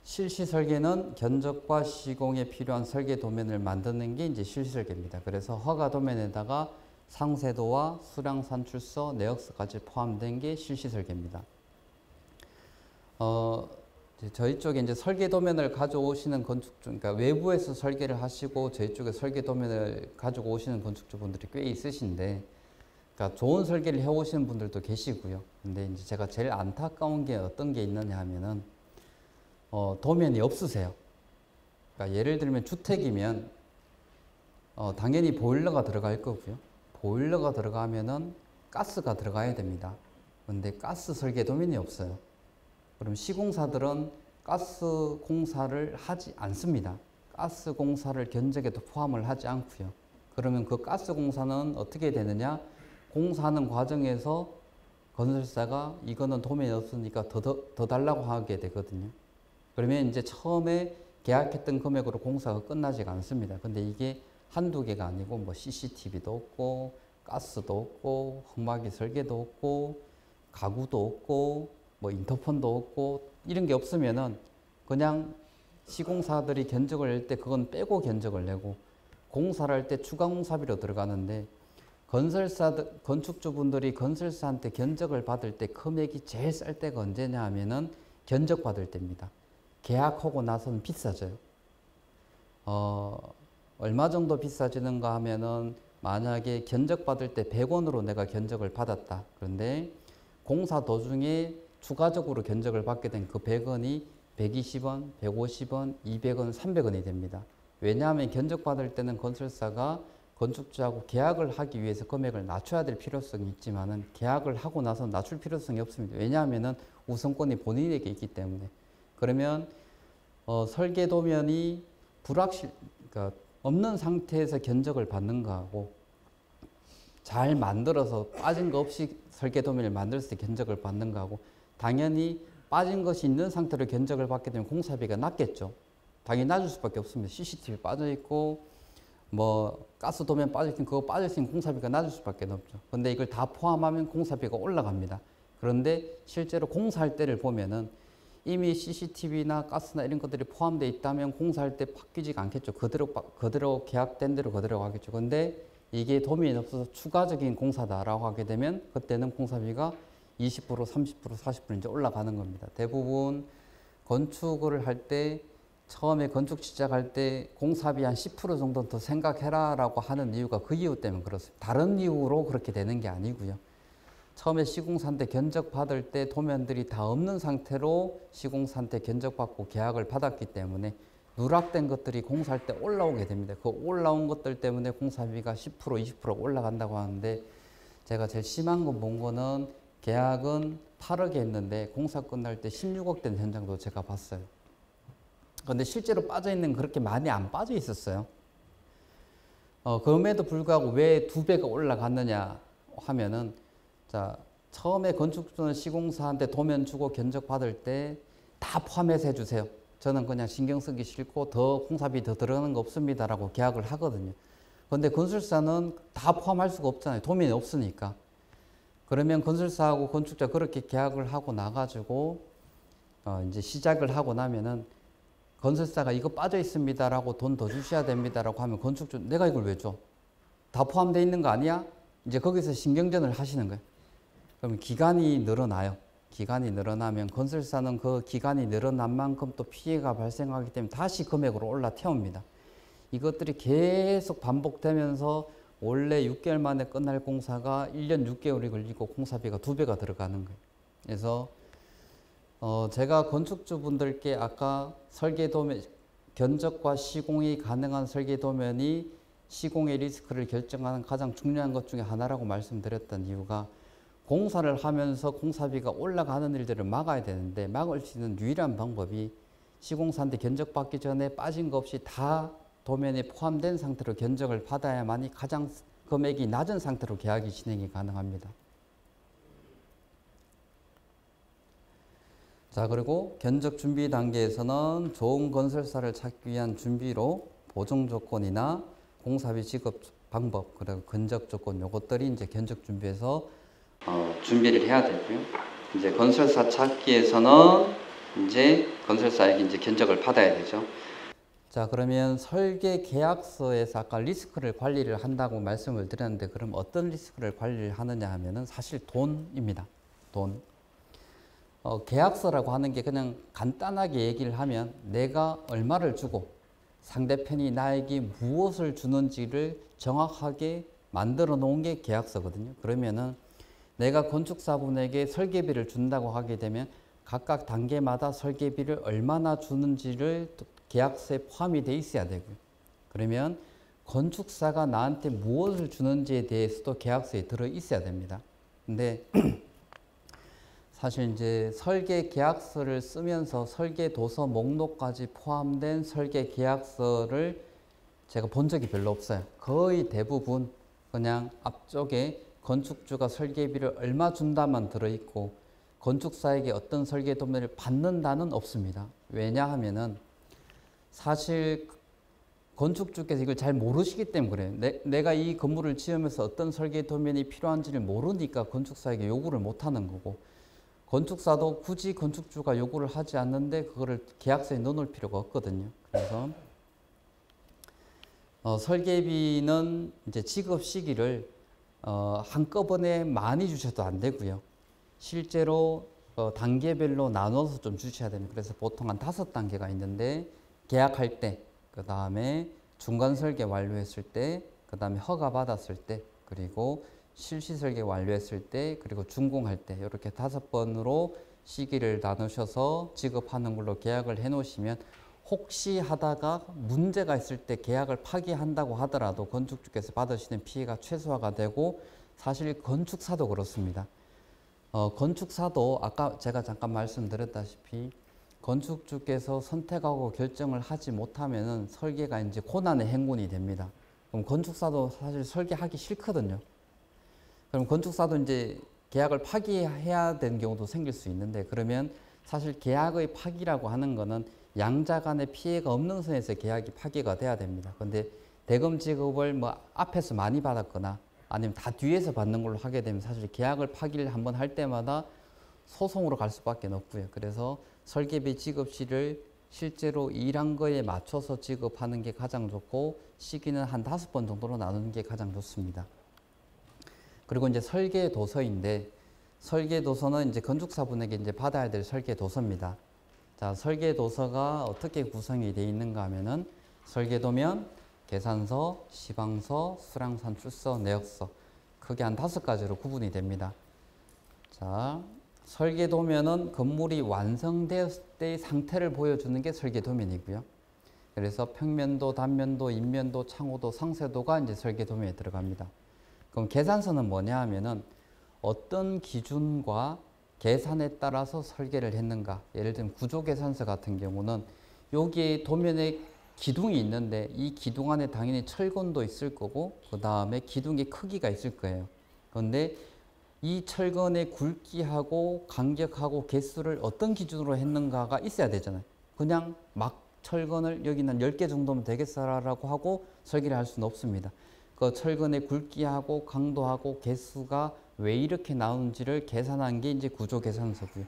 실시 설계는 견적과 시공에 필요한 설계 도면을 만드는 게 이제 실시 설계입니다. 그래서 허가 도면에다가 상세도와 수량 산출서, 내역서까지 포함된 게 실시 설계입니다. 저희 쪽에 이제 설계 도면을 가져오시는 건축주, 그러니까 외부에서 설계를 하시고 저희 쪽에 설계 도면을 가지고 오시는 건축주분들이 꽤 있으신데, 그러니까 좋은 설계를 해오시는 분들도 계시고요. 근데 이제 제가 제일 안타까운 게 어떤 게 있느냐 하면은, 도면이 없으세요. 그러니까 예를 들면 주택이면, 당연히 보일러가 들어갈 거고요. 보일러가 들어가면은 가스가 들어가야 됩니다. 근데 가스 설계 도면이 없어요. 그럼 시공사들은 가스 공사를 하지 않습니다. 가스 공사를 견적에도 포함을 하지 않고요. 그러면 그 가스 공사는 어떻게 되느냐? 공사하는 과정에서 건설사가 이거는 도면이 없으니까 더 달라고 하게 되거든요. 그러면 이제 처음에 계약했던 금액으로 공사가 끝나지가 않습니다. 근데 이게 한두 개가 아니고 뭐 CCTV도 없고 가스도 없고 흙막이 설계도 없고 가구도 없고 뭐 인터폰도 없고 이런 게 없으면은 그냥 시공사들이 견적을 낼 때 그건 빼고 견적을 내고 공사를 할 때 추가 공사비로 들어가는데, 건축주분들이 건설사한테 견적을 받을 때 금액이 제일 쌀 때가 언제냐 하면은 견적 받을 때입니다. 계약하고 나서는 비싸져요. 얼마 정도 비싸지는가 하면은 만약에 견적 받을 때 100원으로 내가 견적을 받았다. 그런데 공사 도중에 추가적으로 견적을 받게 된 그 100원이 120원, 150원, 200원, 300원이 됩니다. 왜냐하면 견적 받을 때는 건설사가 건축주하고 계약을 하기 위해서 금액을 낮춰야 될 필요성이 있지만은 계약을 하고 나서 낮출 필요성이 없습니다. 왜냐하면은 우선권이 본인에게 있기 때문에. 그러면 설계 도면이 그러니까 없는 상태에서 견적을 받는 거하고 잘 만들어서 빠진 거 없이 설계 도면을 만들었을 때 견적을 받는 거하고, 당연히 빠진 것이 있는 상태로 견적을 받게 되면 공사비가 낮겠죠. 당연히 낮을 수밖에 없습니다. CCTV 빠져 있고 뭐 가스 도면 빠져 있으면 그거 빠져 있으면 공사비가 낮을 수밖에 없죠. 근데 이걸 다 포함하면 공사비가 올라갑니다. 그런데 실제로 공사할 때를 보면은 이미 CCTV나 가스나 이런 것들이 포함되어 있다면 공사할 때 바뀌지가 않겠죠. 그대로 계약된 대로 그대로 가겠죠. 근데 이게 도면이 없어서 추가적인 공사다라고 하게 되면 그때는 공사비가 20%, 30%, 40% 이제 올라가는 겁니다. 대부분 건축을 할 때 처음에 건축 시작할 때 공사비 한 10% 정도 더 생각해라라고 하는 이유가 그 이유 때문에 그렇습니다. 다른 이유로 그렇게 되는 게 아니고요. 처음에 시공사한테 견적 받을 때 도면들이 다 없는 상태로 시공사한테 견적받고 계약을 받았기 때문에 누락된 것들이 공사할 때 올라오게 됩니다. 그 올라온 것들 때문에 공사비가 10%, 20% 올라간다고 하는데 제가 제일 심한 거 본 거는 계약은 8억에 했는데 공사 끝날 때 16억 된 현장도 제가 봤어요. 그런데 실제로 빠져 있는 그렇게 많이 안 빠져 있었어요. 그럼에도 불구하고 왜 2배가 올라갔느냐 하면은 자, 처음에 건축주는 시공사한테 도면 주고 견적 받을 때 다 포함해서 해주세요. 저는 그냥 신경 쓰기 싫고 더 공사비 더 들어가는 거 없습니다라고 계약을 하거든요. 그런데 건설사는 다 포함할 수가 없잖아요. 도면이 없으니까. 그러면 건설사하고 건축자 그렇게 계약을 하고 나가지고 이제 시작을 하고 나면은 건설사가 이거 빠져 있습니다라고 돈 더 주셔야 됩니다라고 하면 건축주 내가 이걸 왜 줘? 다 포함되어 있는 거 아니야? 이제 거기서 신경전을 하시는 거예요. 그럼 기간이 늘어나요. 기간이 늘어나면 건설사는 그 기간이 늘어난 만큼 또 피해가 발생하기 때문에 다시 금액으로 올라태웁니다. 이것들이 계속 반복되면서 원래 6개월 만에 끝날 공사가 1년 6개월이 걸리고 공사비가 2배가 들어가는 거예요. 그래서 제가 건축주분들께 아까 설계도면, 견적과 시공이 가능한 설계도면이 시공의 리스크를 결정하는 가장 중요한 것 중에 하나라고 말씀드렸던 이유가 공사를 하면서 공사비가 올라가는 일들을 막아야 되는데 막을 수 있는 유일한 방법이 시공사한테 견적받기 전에 빠진 거 없이 다 도면에 포함된 상태로 견적을 받아야만이 가장 금액이 낮은 상태로 계약이 진행이 가능합니다. 자, 그리고 견적 준비 단계에서는 좋은 건설사를 찾기 위한 준비로 보증 조건이나 공사비 지급 방법, 그리고 견적 조건 요것들이 이제 견적 준비에서 준비를 해야 되고요. 이제 건설사 찾기에서는 이제 건설사에게 이제 견적을 받아야 되죠. 자, 그러면 설계 계약서에서 아까 리스크를 관리를 한다고 말씀을 드렸는데 그럼 어떤 리스크를 관리를 하느냐 하면은 사실 돈입니다. 돈. 계약서라고 하는 게 그냥 간단하게 얘기를 하면 내가 얼마를 주고 상대편이 나에게 무엇을 주는지를 정확하게 만들어 놓은 게 계약서거든요. 그러면은 내가 건축사분에게 설계비를 준다고 하게 되면 각각 단계마다 설계비를 얼마나 주는지를 계약서에 포함이 돼 있어야 되고요. 그러면 건축사가 나한테 무엇을 주는지에 대해서도 계약서에 들어 있어야 됩니다. 근데 사실 이제 설계 계약서를 쓰면서 설계 도서 목록까지 포함된 설계 계약서를 제가 본 적이 별로 없어요. 거의 대부분 그냥 앞쪽에 건축주가 설계비를 얼마 준다만 들어있고 건축사에게 어떤 설계 도면을 받는다는 없습니다. 왜냐하면은 사실 건축주께서 이걸 잘 모르시기 때문에 그래요. 내가 이 건물을 지으면서 어떤 설계 도면이 필요한지를 모르니까 건축사에게 요구를 못하는 거고 건축사도 굳이 건축주가 요구를 하지 않는데 그거를 계약서에 넣어놓을 필요가 없거든요. 그래서 설계비는 이제 지급 시기를 한꺼번에 많이 주셔도 안 되고요. 실제로 단계별로 나눠서 좀 주셔야 됩니다. 그래서 보통 한 5단계가 있는데 계약할 때, 그 다음에 중간 설계 완료했을 때, 그 다음에 허가 받았을 때, 그리고 실시 설계 완료했을 때, 그리고 준공할 때 이렇게 5번으로 시기를 나누셔서 지급하는 걸로 계약을 해 놓으시면 혹시 하다가 문제가 있을 때 계약을 파기한다고 하더라도 건축주께서 받으시는 피해가 최소화가 되고 사실 건축사도 그렇습니다. 건축사도 아까 제가 잠깐 말씀드렸다시피 건축주께서 선택하고 결정을 하지 못하면은 설계가 이제 고난의 행군이 됩니다. 그럼 건축사도 사실 설계하기 싫거든요. 그럼 건축사도 이제 계약을 파기해야 되는 경우도 생길 수 있는데 그러면 사실 계약의 파기라고 하는 거는 양자 간의 피해가 없는 선에서 계약이 파기가 돼야 됩니다. 그런데 대금 지급을 뭐 앞에서 많이 받았거나 아니면 다 뒤에서 받는 걸로 하게 되면 사실 계약을 파기를 한번 할 때마다 소송으로 갈 수밖에 없고요. 그래서 설계비 지급 시를 실제로 일한 거에 맞춰서 지급하는 게 가장 좋고 시기는 한 5번 정도로 나누는 게 가장 좋습니다. 그리고 이제 설계 도서인데 설계도서는 이제 건축사분에게 이제 받아야 될 설계도서입니다. 자, 설계도서가 어떻게 구성이 되어 있는가 하면은 설계도면, 계산서, 시방서, 수량산출서, 내역서 크게 한 5가지로 구분이 됩니다. 자, 설계도면은 건물이 완성되었을 때의 상태를 보여주는 게 설계도면이고요. 그래서 평면도, 단면도, 인면도, 창호도, 상세도가 이제 설계도면에 들어갑니다. 그럼 계산서는 뭐냐 하면은 어떤 기준과 계산에 따라서 설계를 했는가. 예를 들면 구조계산서 같은 경우는 여기에 도면에 기둥이 있는데 이 기둥 안에 당연히 철근도 있을 거고 그 다음에 기둥의 크기가 있을 거예요. 그런데 이 철근의 굵기하고 간격하고 개수를 어떤 기준으로 했는가가 있어야 되잖아요. 그냥 막 철근을 여기는 10개 정도면 되겠어라고 하고 설계를 할 수는 없습니다. 그 철근의 굵기하고 강도하고 개수가 왜 이렇게 나오는지를 계산한 게 이제 구조 계산서고요.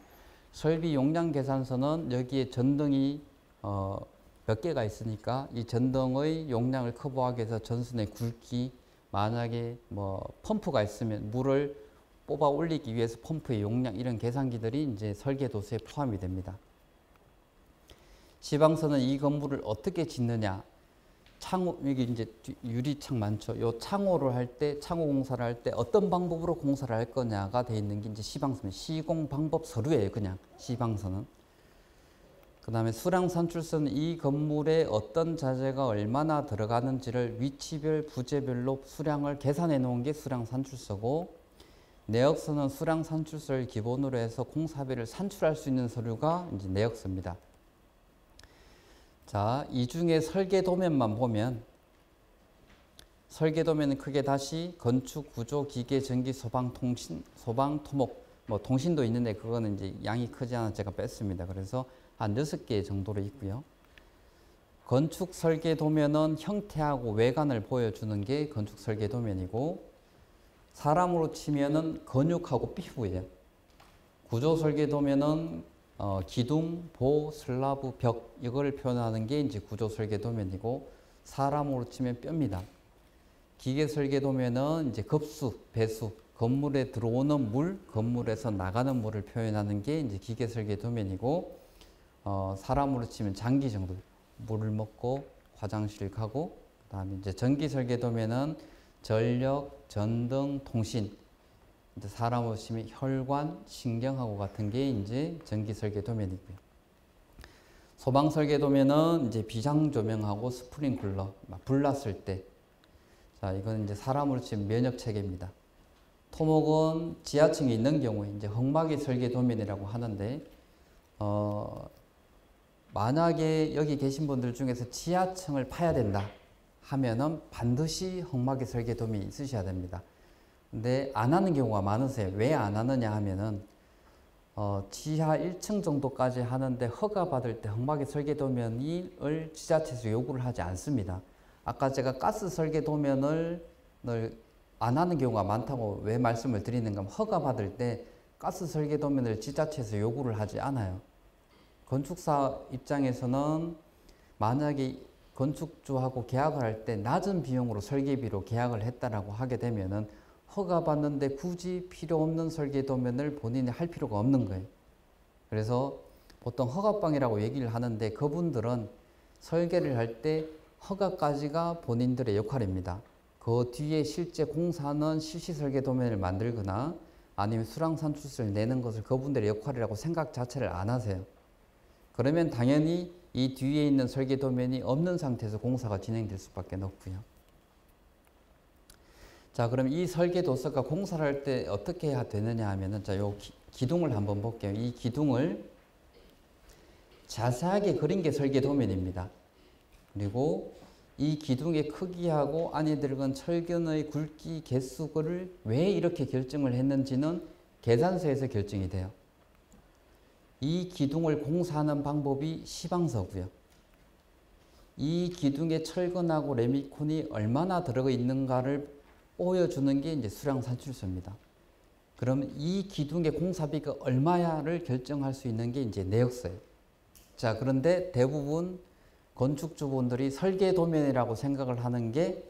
설비 용량 계산서는 여기에 전등이 몇 개가 있으니까 이 전등의 용량을 커버하기 위해서 전선의 굵기, 만약에 뭐 펌프가 있으면 물을 뽑아 올리기 위해서 펌프의 용량 이런 계산기들이 이제 설계도서에 포함이 됩니다. 시방서는 이 건물을 어떻게 짓느냐. 창호, 여기 이제 유리창 많죠. 요 창호를 할 때, 창호 공사를 할 때 어떤 방법으로 공사를 할 거냐가 돼 있는 게 이제 시방서는 시공 방법 서류예요. 그냥 시방서는. 그 다음에 수량산출서는 이 건물에 어떤 자재가 얼마나 들어가는지를 위치별, 부재별로 수량을 계산해 놓은 게 수량산출서고, 내역서는 수량산출서를 기본으로 해서 공사비를 산출할 수 있는 서류가 이제 내역서입니다. 자, 이 중에 설계도면만 보면 설계도면은 크게 다시 건축, 구조, 기계, 전기, 소방, 통신, 소방, 토목, 뭐 통신도 있는데 그거는 이제 양이 크지 않아 제가 뺐습니다. 그래서 한 6개 정도로 있고요. 건축 설계도면은 형태하고 외관을 보여주는 게 건축 설계도면이고, 사람으로 치면은 건육하고 피부예요. 구조 설계도면은 기둥, 보, 슬라브, 벽 이걸 표현하는 게 이제 구조 설계도면이고, 사람으로 치면 뼈입니다. 기계 설계도면은 이제 급수, 배수, 건물에 들어오는 물, 건물에서 나가는 물을 표현하는 게 이제 기계 설계도면이고, 사람으로 치면 장기 정도, 물을 먹고 화장실 가고, 그다음에 이제 전기 설계도면은 전력, 전등, 통신, 이제 사람으로 치면 혈관, 신경하고 같은 게 이제 전기 설계도면이고요. 소방 설계도면은 이제 비상 조명하고 스프링클러, 불 났을 때, 자 이건 이제 사람으로 치면 면역 체계입니다. 토목은 지하층에 있는 경우에 이제 흙막이 설계도면이라고 하는데, 만약에 여기 계신 분들 중에서 지하층을 파야 된다 하면은 반드시 흙막이 설계도면이 있으셔야 됩니다. 근데 안 하는 경우가 많으세요. 왜 안 하느냐 하면은 지하 1층 정도까지 하는데 허가 받을 때 흙막이 설계도면을 지자체에서 요구를 하지 않습니다. 아까 제가 가스 설계도면을 안 하는 경우가 많다고 왜 말씀을 드리는가 하면, 허가 받을 때 가스 설계도면을 지자체에서 요구를 하지 않아요. 건축사 입장에서는 만약에 건축주하고 계약을 할 때 낮은 비용으로 설계비로 계약을 했다라고 하게 되면은 허가 받는데 굳이 필요 없는 설계도면을 본인이 할 필요가 없는 거예요. 그래서 보통 허가방이라고 얘기를 하는데, 그분들은 설계를 할 때 허가까지가 본인들의 역할입니다. 그 뒤에 실제 공사는 실시 설계도면을 만들거나 아니면 수량산출서를 내는 것을 그분들의 역할이라고 생각 자체를 안 하세요. 그러면 당연히 이 뒤에 있는 설계도면이 없는 상태에서 공사가 진행될 수밖에 없고요. 자, 그럼 이 설계도서가 공사를 할 때 어떻게 해야 되느냐 하면은, 자, 요 기둥을 한번 볼게요. 이 기둥을 자세하게 그린 게 설계도면입니다. 그리고 이 기둥의 크기하고 안에 들어간 철근의 굵기, 개수를 왜 이렇게 결정을 했는지는 계산서에서 결정이 돼요. 이 기둥을 공사하는 방법이 시방서고요. 이 기둥의 철근하고 레미콘이 얼마나 들어가 있는가를 보여주는 게 이제 수량산출서입니다. 그럼 이 기둥의 공사비가 얼마야를 결정할 수 있는 게 이제 내역서예요. 자, 그런데 대부분 건축주분들이 설계도면이라고 생각을 하는 게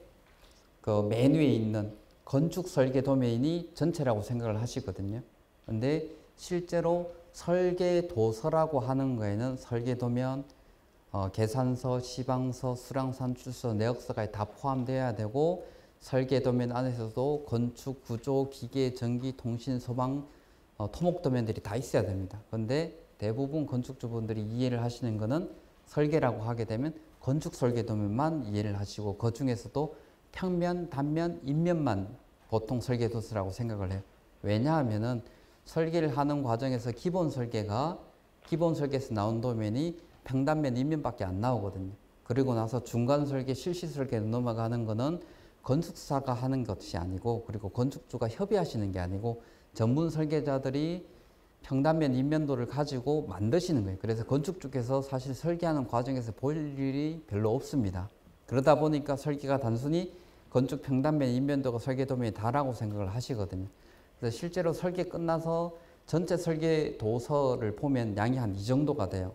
그 맨 위에 있는 건축 설계도면이 전체라고 생각을 하시거든요. 근데 실제로 설계도서라고 하는 거에는 설계도면 계산서, 시방서, 수량산출서, 내역서까지 다 포함되어야 되고 설계도면 안에서도 건축, 구조, 기계, 전기, 통신, 소방, 토목도면들이 다 있어야 됩니다. 근데 대부분 건축주분들이 이해를 하시는 거는 설계라고 하게 되면 건축 설계도면만 이해를 하시고 그 중에서도 평면, 단면, 인면만 보통 설계도서라고 생각을 해요. 왜냐하면은 설계를 하는 과정에서 기본 설계에서 나온 도면이 평단면, 인면밖에 안 나오거든요. 그리고 나서 중간 설계, 실시 설계로 넘어가는 거는 건축사가 하는 것이 아니고 그리고 건축주가 협의하시는 게 아니고 전문 설계자들이 평단면, 인면도를 가지고 만드시는 거예요. 그래서 건축주께서 사실 설계하는 과정에서 볼 일이 별로 없습니다. 그러다 보니까 설계가 단순히 건축 평단면, 인면도가 설계도면이 다라고 생각을 하시거든요. 그래서 실제로 설계 끝나서 전체 설계 도서를 보면 양이 한 이 정도가 돼요.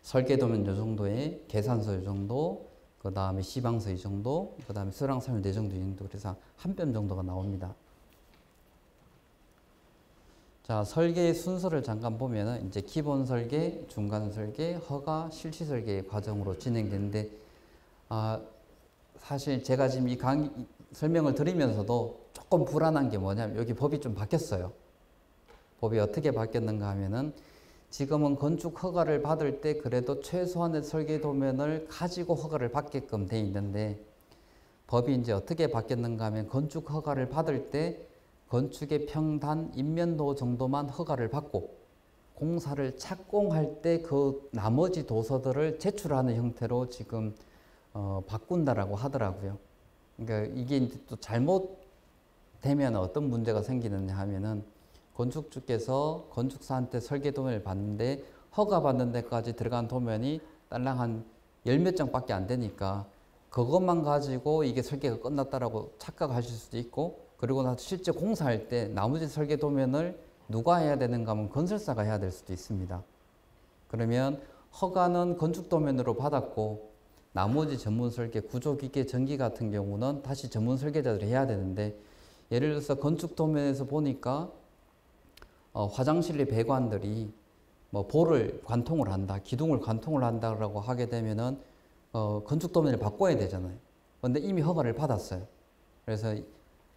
설계도면 이 정도에 계산서 이 정도, 그 다음에 시방서 이 정도, 그 다음에 수량산출 네 정도 이 정도, 그래서 한 뼘 정도가 나옵니다. 자, 설계의 순서를 잠깐 보면은 이제 기본 설계, 중간 설계, 허가, 실시 설계 과정으로 진행되는데, 사실 제가 지금 이 설명을 드리면서도 조금 불안한 게 뭐냐면 여기 법이 좀 바뀌었어요. 법이 어떻게 바뀌었는가 하면은 지금은 건축 허가를 받을 때 그래도 최소한의 설계 도면을 가지고 허가를 받게끔 돼 있는데 법이 이제 어떻게 바뀌었는가 하면 건축 허가를 받을 때 건축의 평단, 인면도 정도만 허가를 받고 공사를 착공할 때 그 나머지 도서들을 제출하는 형태로 지금 바꾼다라고 하더라고요. 그러니까 이게 이제 또 잘못되면 어떤 문제가 생기느냐 하면은 건축주께서 건축사한테 설계 도면을 받는데 허가 받는 데까지 들어간 도면이 딸랑 한 열 몇 장밖에 안 되니까 그것만 가지고 이게 설계가 끝났다라고 착각하실 수도 있고 그리고 나서 실제 공사할 때 나머지 설계 도면을 누가 해야 되는가 하면 건설사가 해야 될 수도 있습니다. 그러면 허가는 건축 도면으로 받았고 나머지 전문 설계, 구조, 기계, 전기 같은 경우는 다시 전문 설계자들이 해야 되는데 예를 들어서 건축 도면에서 보니까 화장실의 배관들이 뭐 볼을 관통을 한다, 기둥을 관통을 한다라고 하게 되면은 건축 도면을 바꿔야 되잖아요. 근데 이미 허가를 받았어요. 그래서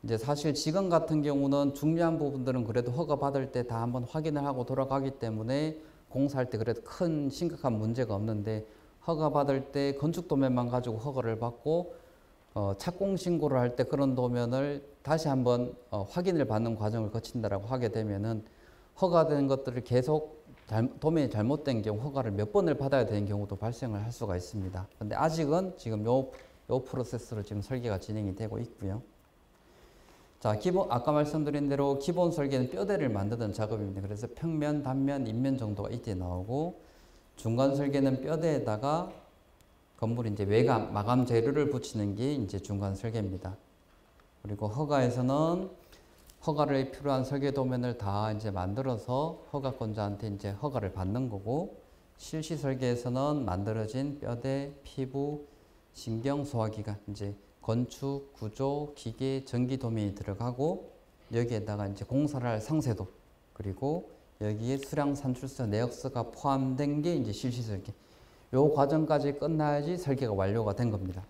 이제 사실 지금 같은 경우는 중요한 부분들은 그래도 허가 받을 때 다 한번 확인을 하고 돌아가기 때문에 공사할 때 그래도 큰 심각한 문제가 없는데 허가 받을 때 건축 도면만 가지고 허가를 받고 착공 신고를 할 때 그런 도면을 다시 한번 확인을 받는 과정을 거친다라고 하게 되면은 허가된 것들을 계속 도면이 잘못된 경우 허가를 몇 번을 받아야 되는 경우도 발생을 할 수가 있습니다. 근데 아직은 지금 요 프로세스로 지금 설계가 진행이 되고 있고요. 자, 아까 말씀드린 대로 기본 설계는 뼈대를 만드는 작업입니다. 그래서 평면, 단면, 인면 정도가 이때 나오고 중간 설계는 뼈대에다가 건물 이제 외관, 마감 재료를 붙이는 게 이제 중간 설계입니다. 그리고 허가에서는 허가를 필요한 설계 도면을 다 이제 만들어서 허가권자한테 이제 허가를 받는 거고 실시 설계에서는 만들어진 뼈대, 피부, 신경, 소화기관 이제 건축, 구조, 기계, 전기 도면이 들어가고 여기에다가 이제 공사를 할 상세도 그리고 여기에 수량 산출서, 내역서가 포함된 게 이제 실시 설계. 요 과정까지 끝나야지 설계가 완료가 된 겁니다.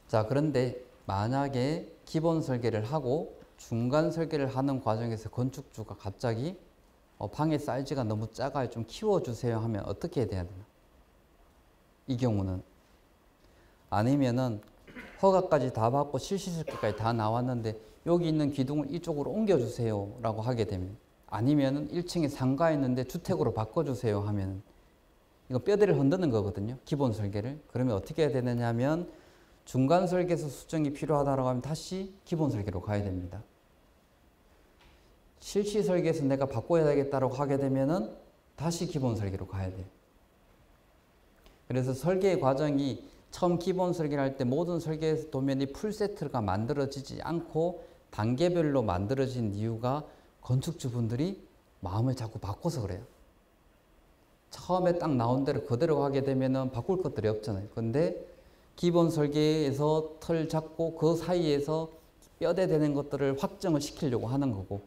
자, 그런데 만약에 기본 설계를 하고 중간 설계를 하는 과정에서 건축주가 갑자기 방의 사이즈가 너무 작아요. 좀 키워주세요 하면 어떻게 해야 되나? 이 경우는 아니면은 허가까지 다 받고 실시 설계까지 다 나왔는데 여기 있는 기둥을 이쪽으로 옮겨주세요 라고 하게 되면 아니면은 1층에 상가 있는데 주택으로 바꿔주세요 하면 이거 뼈대를 흔드는 거거든요. 기본 설계를. 그러면 어떻게 해야 되느냐 하면 중간 설계에서 수정이 필요하다고 하면 다시 기본 설계로 가야 됩니다. 실시 설계에서 내가 바꿔야 되겠다고 하게 되면은 다시 기본 설계로 가야 돼요. 그래서 설계 과정이 처음 기본 설계를 할 때 모든 설계 도면이 풀세트가 만들어지지 않고 단계별로 만들어진 이유가 건축주분들이 마음을 자꾸 바꿔서 그래요. 처음에 딱 나온 대로 그대로 하게 되면은 바꿀 것들이 없잖아요. 근데 기본 설계에서 틀 잡고 그 사이에서 뼈대 되는 것들을 확정을 시키려고 하는 거고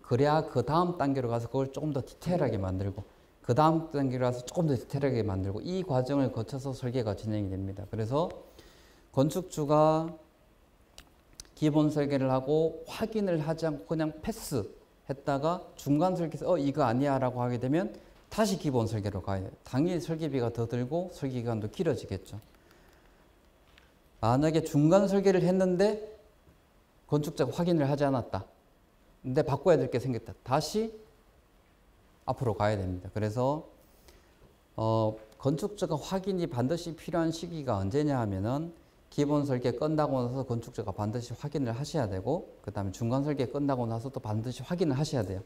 그래야 그 다음 단계로 가서 그걸 조금 더 디테일하게 만들고 그 다음 단계로 가서 조금 더 디테일하게 만들고 이 과정을 거쳐서 설계가 진행이 됩니다. 그래서 건축주가 기본 설계를 하고 확인을 하지 않고 그냥 패스했다가 중간 설계에서 이거 아니야 라고 하게 되면 다시 기본 설계로 가야 돼요. 당연히 설계비가 더 들고 설계 기간도 길어지겠죠. 만약에 중간 설계를 했는데 건축자가 확인을 하지 않았다. 근데 바꿔야 될 게 생겼다. 다시 앞으로 가야 됩니다. 그래서 건축자가 확인이 반드시 필요한 시기가 언제냐 하면은 기본 설계 끝나고 나서 건축자가 반드시 확인을 하셔야 되고 그 다음에 중간 설계 끝나고 나서도 반드시 확인을 하셔야 돼요.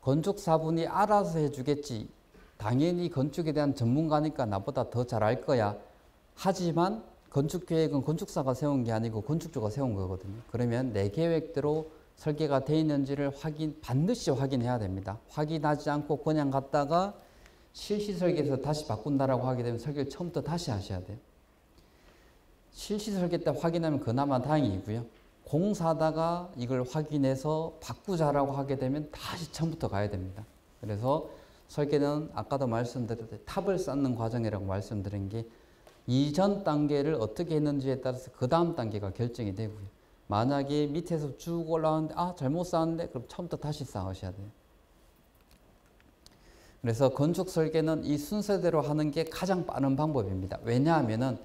건축사분이 알아서 해주겠지. 당연히 건축에 대한 전문가니까 나보다 더 잘 알 거야. 하지만 건축계획은 건축사가 세운 게 아니고 건축주가 세운 거거든요. 그러면 내 계획대로 설계가 되어 있는지를 반드시 확인해야 됩니다. 확인하지 않고 그냥 갔다가 실시 설계에서 다시 바꾼다라고 하게 되면 설계를 처음부터 다시 하셔야 돼요. 실시 설계 때 확인하면 그나마 다행이고요. 공사하다가 이걸 확인해서 바꾸자라고 하게 되면 다시 처음부터 가야 됩니다. 그래서 설계는 아까도 말씀드렸듯이 탑을 쌓는 과정이라고 말씀드린 게 이전 단계를 어떻게 했는지에 따라서 그 다음 단계가 결정이 되고요. 만약에 밑에서 쭉 올라오는데 잘못 쌓았는데 그럼 처음부터 다시 쌓으셔야 돼요. 그래서 건축 설계는 이 순서대로 하는 게 가장 빠른 방법입니다. 왜냐하면은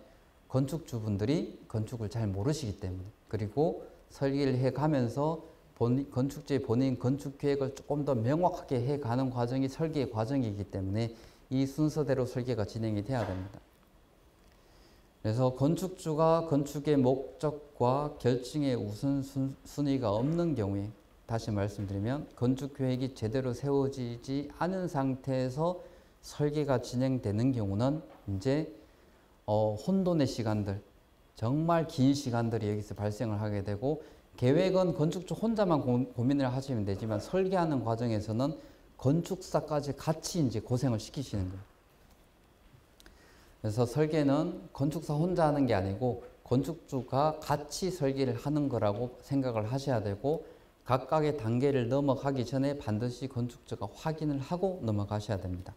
건축주분들이 건축을 잘 모르시기 때문에 그리고 설계를 해가면서 건축주의 본인 건축 계획을 조금 더 명확하게 해가는 과정이 설계의 과정이기 때문에 이 순서대로 설계가 진행이 돼야 됩니다. 그래서 건축주가 건축의 목적과 결정의 우선순위가 없는 경우에 다시 말씀드리면 건축계획이 제대로 세워지지 않은 상태에서 설계가 진행되는 경우는 이제 혼돈의 시간들, 정말 긴 시간들이 여기서 발생을 하게 되고 계획은 건축주 혼자만 고민을 하시면 되지만 설계하는 과정에서는 건축사까지 같이 이제 고생을 시키시는 거예요. 그래서 설계는 건축사 혼자 하는 게 아니고 건축주가 같이 설계를 하는 거라고 생각을 하셔야 되고 각각의 단계를 넘어가기 전에 반드시 건축주가 확인을 하고 넘어가셔야 됩니다.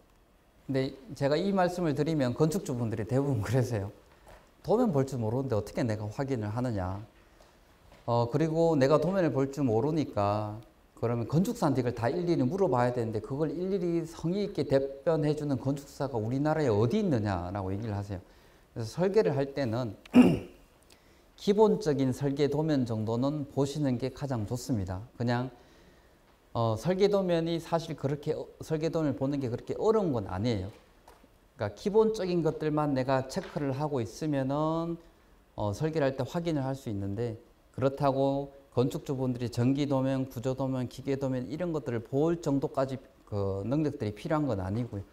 근데 제가 이 말씀을 드리면 건축주분들이 대부분 그러세요. 도면 볼 줄 모르는데 어떻게 내가 확인을 하느냐. 그리고 내가 도면을 볼 줄 모르니까 그러면 건축사한테 이걸 다 일일이 물어봐야 되는데 그걸 일일이 성의 있게 답변해주는 건축사가 우리나라에 어디 있느냐라고 얘기를 하세요. 그래서 설계를 할 때는 기본적인 설계 도면 정도는 보시는 게 가장 좋습니다. 그냥 설계 도면이 사실 그렇게 설계 도면을 보는 게 그렇게 어려운 건 아니에요. 그러니까 기본적인 것들만 내가 체크를 하고 있으면은 설계를 할 때 확인을 할 수 있는데 그렇다고 건축주분들이 전기 도면, 구조 도면, 기계 도면 이런 것들을 볼 정도까지 그 능력들이 필요한 건 아니고요.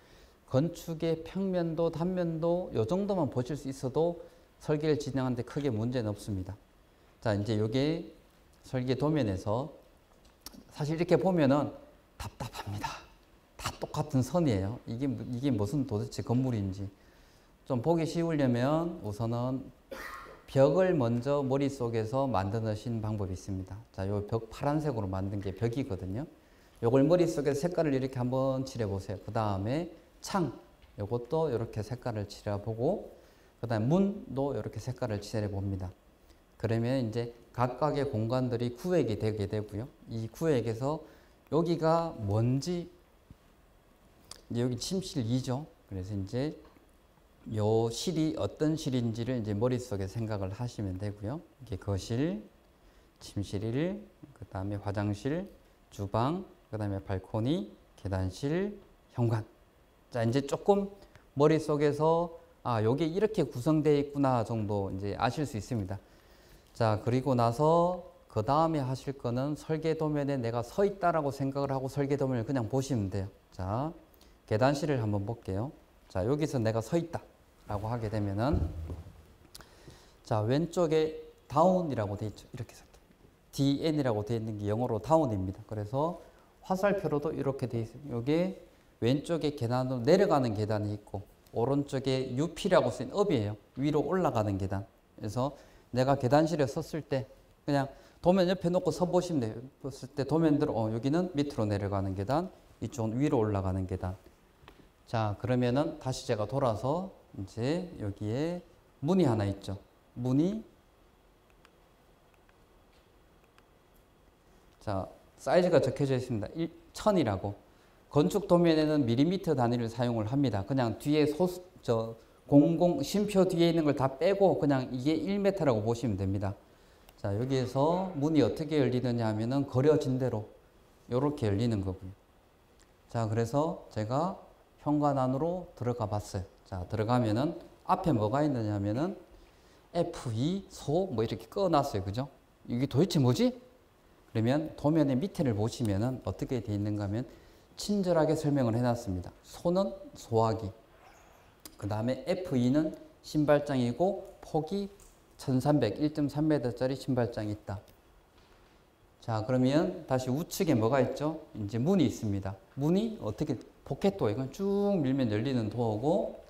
건축의 평면도, 단면도 이 정도만 보실 수 있어도 설계를 진행하는데 크게 문제는 없습니다. 자, 이제 요게 설계 도면에서 사실 이렇게 보면은 답답합니다. 다 똑같은 선이에요. 이게 무슨 도대체 건물인지. 좀 보기 쉬우려면 우선은 벽을 먼저 머릿속에서 만드신 방법이 있습니다. 자, 요 벽 파란색으로 만든 게 벽이거든요. 요걸 머릿속에서 색깔을 이렇게 한번 칠해보세요. 그 다음에 창, 요것도 이렇게 색깔을 칠해보고, 그 다음에 문도 이렇게 색깔을 칠해봅니다. 그러면 이제 각각의 공간들이 구획이 되게 되고요. 이 구획에서 여기가 뭔지, 이제 여기 침실 2죠. 그래서 이제 요 실이 어떤 실인지를 이제 머릿속에 생각을 하시면 되고요. 이게 거실, 침실 1, 그 다음에 화장실, 주방, 그 다음에 발코니, 계단실, 현관. 자, 이제 조금 머릿속에서 요게 이렇게 구성되어 있구나 정도 이제 아실 수 있습니다. 자, 그리고 나서 그 다음에 하실 거는 설계 도면에 내가 서 있다라고 생각을 하고 설계 도면을 그냥 보시면 돼요. 자, 계단실을 한번 볼게요. 자, 여기서 내가 서 있다 라고 하게 되면은, 자, 왼쪽에 다운이라고 되어 있죠. 이렇게 DN이라고 되어 있는 게 영어로 다운입니다. 그래서 화살표로도 이렇게 되어 있어요. 여기 왼쪽에 계단으로 내려가는 계단이 있고, 오른쪽에 UP라고 쓰인 업이에요. 위로 올라가는 계단. 그래서 내가 계단실에 섰을 때 그냥 도면 옆에 놓고 서 보시면 돼요. 봤을 때 도면대로 여기는 밑으로 내려가는 계단, 이쪽은 위로 올라가는 계단. 자, 그러면은 다시 제가 돌아서 이제 여기에 문이 하나 있죠. 문이 자, 사이즈가 적혀져 있습니다. 1000이라고. 건축 도면에는 밀리미터 단위를 사용을 합니다. 그냥 뒤에 쉼표 뒤에 있는 걸 다 빼고 그냥 이게 1m라고 보시면 됩니다. 자, 여기에서 문이 어떻게 열리느냐 하면은 그려진 대로 이렇게 열리는 거고요. 자, 그래서 제가 현관 안으로 들어가 봤어요. 자, 들어가면은 앞에 뭐가 있느냐 하면은 F2 소 뭐 이렇게 꺼놨어요. 그죠? 이게 도대체 뭐지? 그러면 도면의 밑에를 보시면은 어떻게 되어 있는가 하면 친절하게 설명을 해놨습니다. 소는 소화기, 그 다음에 F2는 신발장이고 폭이 1300, 1.3m짜리 신발장이 있다. 자, 그러면 다시 우측에 뭐가 있죠? 이제 문이 있습니다. 문이 어떻게 포켓도어, 이건 쭉 밀면 열리는 도어고,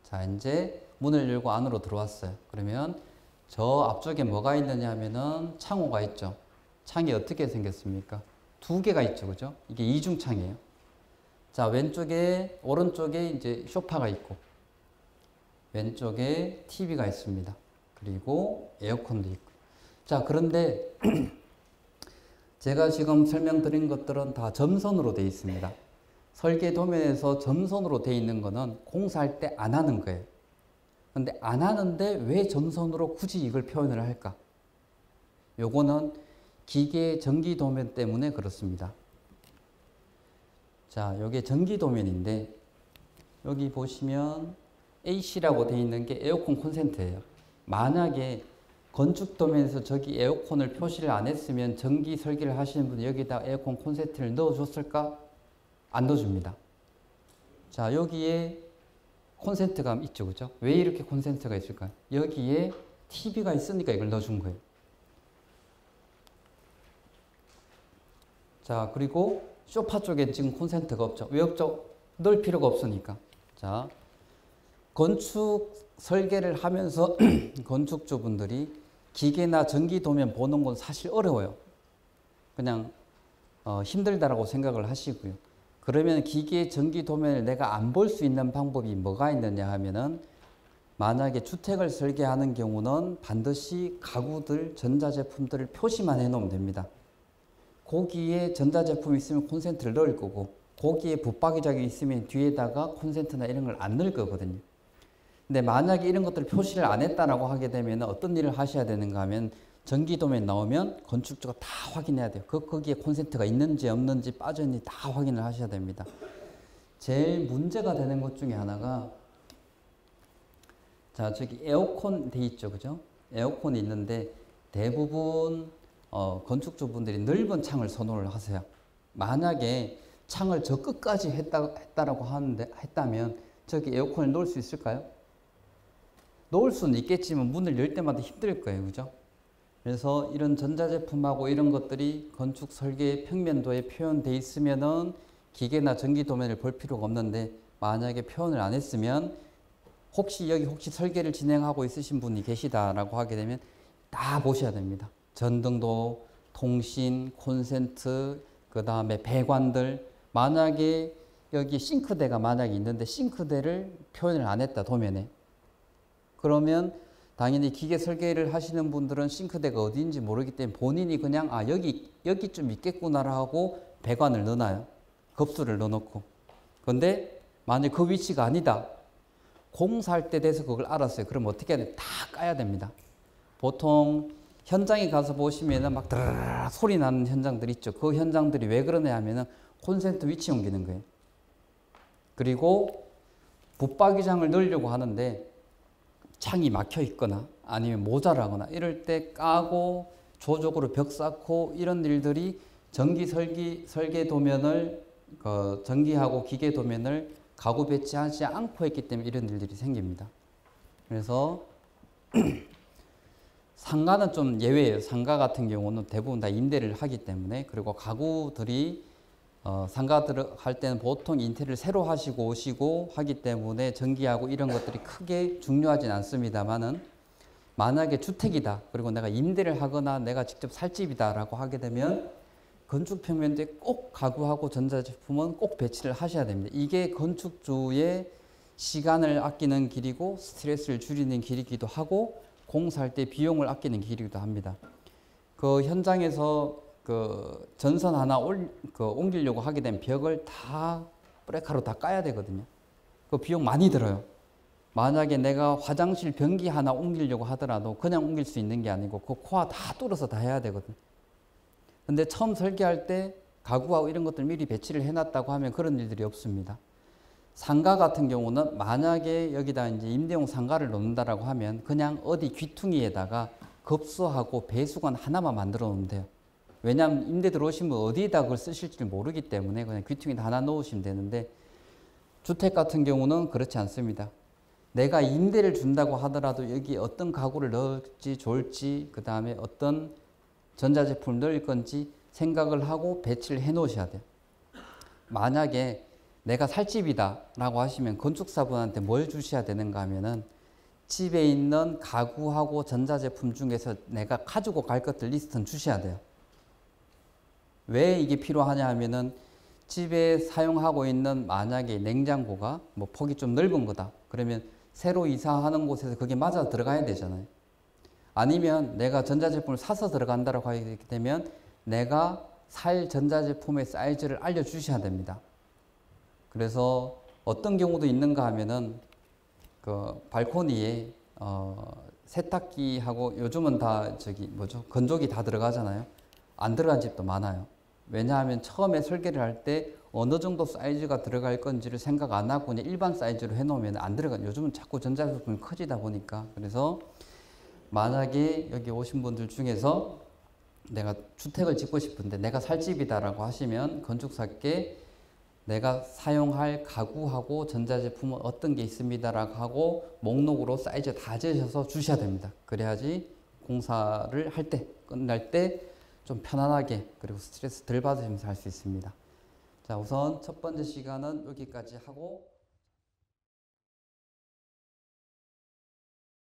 자, 이제 문을 열고 안으로 들어왔어요. 그러면 저 앞쪽에 뭐가 있느냐 하면은 창호가 있죠. 창이 어떻게 생겼습니까? 두 개가 있죠. 그죠? 이게 이중창이에요. 자, 왼쪽에, 오른쪽에 이제 소파가 있고, 왼쪽에 TV가 있습니다. 그리고 에어컨도 있고. 자, 그런데 제가 지금 설명드린 것들은 다 점선으로 되어 있습니다. 설계 도면에서 점선으로 되어 있는 거는 공사할 때 안 하는 거예요. 근데 안 하는데 왜 점선으로 굳이 이걸 표현을 할까? 요거는 기계 전기 도면 때문에 그렇습니다. 자, 요게 전기 도면인데 여기 보시면 AC라고 되어 있는 게 에어컨 콘센트예요. 만약에 건축 도면에서 저기 에어컨을 표시를 안 했으면 전기 설계를 하시는 분이 여기다 에어컨 콘센트를 넣어줬을까? 안 넣어줍니다. 자, 여기에 콘센트가 있죠. 그죠? 왜 이렇게 콘센트가 있을까요? 여기에 TV가 있으니까 이걸 넣어준 거예요. 자, 그리고 소파 쪽에 지금 콘센트가 없죠. 왜 없죠? 넣을 필요가 없으니까. 자, 건축 설계를 하면서 건축주분들이 기계나 전기 도면 보는 건 사실 어려워요. 그냥 힘들다라고 생각을 하시고요. 그러면 기계 전기 도면을 내가 안 볼 수 있는 방법이 뭐가 있느냐 하면은 만약에 주택을 설계하는 경우는 반드시 가구들, 전자제품들을 표시만 해 놓으면 됩니다. 거기에 전자제품이 있으면 콘센트를 넣을 거고, 거기에 붙박이장이 있으면 뒤에다가 콘센트나 이런 걸 안 넣을 거거든요. 근데 만약에 이런 것들을 표시를 안 했다라고 하게 되면 어떤 일을 하셔야 되는가 하면 전기 도면 나오면 건축주가 다 확인해야 돼요. 거기에 콘센트가 있는지 없는지 빠졌는지 다 확인을 하셔야 됩니다. 제일 문제가 되는 것 중에 하나가, 자, 저기 에어컨 돼 있죠. 그죠? 에어컨이 있는데 대부분 건축주분들이 넓은 창을 선호를 하세요. 만약에 창을 저 끝까지 했다라고 했다면 저기 에어컨을 놓을 수 있을까요? 놓을 수는 있겠지만 문을 열 때마다 힘들 거예요. 그죠? 그래서 이런 전자제품하고 이런 것들이 건축 설계 평면도에 표현되어 있으면은 기계나 전기 도면을 볼 필요가 없는데, 만약에 표현을 안 했으면 혹시 설계를 진행하고 있으신 분이 계시다라고 하게 되면 다 보셔야 됩니다. 전등도, 통신, 콘센트, 그 다음에 배관들, 만약에 여기 싱크대가 만약에 있는데 싱크대를 표현을 안 했다, 도면에. 그러면 당연히 기계 설계를 하시는 분들은 싱크대가 어디인지 모르기 때문에 본인이 그냥 여기쯤 있겠구나 하고 배관을 넣어놔요. 급수를 넣어놓고. 근데 만약 그 위치가 아니다. 공사할 때 돼서 그걸 알았어요. 그럼 어떻게 해야 돼? 다 까야 됩니다. 보통 현장에 가서 보시면은 막 드르르 소리 나는 현장들이 있죠. 그 현장들이 왜 그러냐 하면은 콘센트 위치 옮기는 거예요. 그리고 붙박이장을 넣으려고 하는데 창이 막혀 있거나 아니면 모자라거나 이럴 때 까고 조적으로 벽 쌓고 이런 일들이 전기 설계 도면을 전기하고 기계 도면을 가구 배치하지 않고 했기 때문에 이런 일들이 생깁니다. 그래서 상가는 좀 예외예요. 상가 같은 경우는 대부분 다 임대를 하기 때문에, 그리고 가구들이 상가 들어갈 때는 보통 인테리어를 새로 하시고 오시고 하기 때문에 전기하고 이런 것들이 크게 중요하진 않습니다만은, 만약에 주택이다, 그리고 내가 임대를 하거나 내가 직접 살 집이다라고 하게 되면 건축평면도에 꼭 가구하고 전자제품은 꼭 배치를 하셔야 됩니다. 이게 건축주의 시간을 아끼는 길이고 스트레스를 줄이는 길이기도 하고 공사할 때 비용을 아끼는 길이기도 합니다. 그 현장에서 그 전선 하나 옮기려고 하게 된 벽을 다 브레카로 다 까야 되거든요. 그 비용 많이 들어요. 만약에 내가 화장실 변기 하나 옮기려고 하더라도 그냥 옮길 수 있는 게 아니고 그 코아 다 뚫어서 다 해야 되거든. 근데 처음 설계할 때 가구하고 이런 것들 미리 배치를 해놨다고 하면 그런 일들이 없습니다. 상가 같은 경우는 만약에 여기다 이제 임대용 상가를 놓는다라고 하면 그냥 어디 귀퉁이에다가 급소하고 배수관 하나만 만들어 놓으면 돼요. 왜냐하면 임대 들어오시면 어디에다 그걸 쓰실지 모르기 때문에 그냥 귀퉁이 하나 놓으시면 되는데, 주택 같은 경우는 그렇지 않습니다. 내가 임대를 준다고 하더라도 여기 어떤 가구를 넣을지 좋을지, 그 다음에 어떤 전자제품을 넣을 건지 생각을 하고 배치를 해 놓으셔야 돼요. 만약에 내가 살 집이다 라고 하시면 건축사분한테 뭘 주셔야 되는가 하면은 집에 있는 가구하고 전자제품 중에서 내가 가지고 갈 것들 리스트는 주셔야 돼요. 왜 이게 필요하냐 하면은 집에 사용하고 있는 만약에 냉장고가 뭐 폭이 좀 넓은 거다, 그러면 새로 이사하는 곳에서 그게 맞아 들어가야 되잖아요. 아니면 내가 전자제품을 사서 들어간다고 하게 되면 내가 살 전자제품의 사이즈를 알려주셔야 됩니다. 그래서 어떤 경우도 있는가 하면은 그 발코니에 세탁기하고 요즘은 다 건조기 다 들어가잖아요. 안 들어간 집도 많아요. 왜냐하면 처음에 설계를 할 때 어느 정도 사이즈가 들어갈 건지를 생각 안 하고 그냥 일반 사이즈로 해놓으면 안 들어가. 요즘은 자꾸 전자제품이 커지다 보니까. 그래서 만약에 여기 오신 분들 중에서 내가 주택을 짓고 싶은데 내가 살 집이다라고 하시면 건축사께 내가 사용할 가구하고 전자제품은 어떤 게 있습니다라고 하고 목록으로 사이즈 다 재셔서 주셔야 됩니다. 그래야지 공사를 할 때, 끝날 때 좀 편안하게 그리고 스트레스 덜 받으시면서 할 수 있습니다. 자, 우선 첫 번째 시간은 여기까지 하고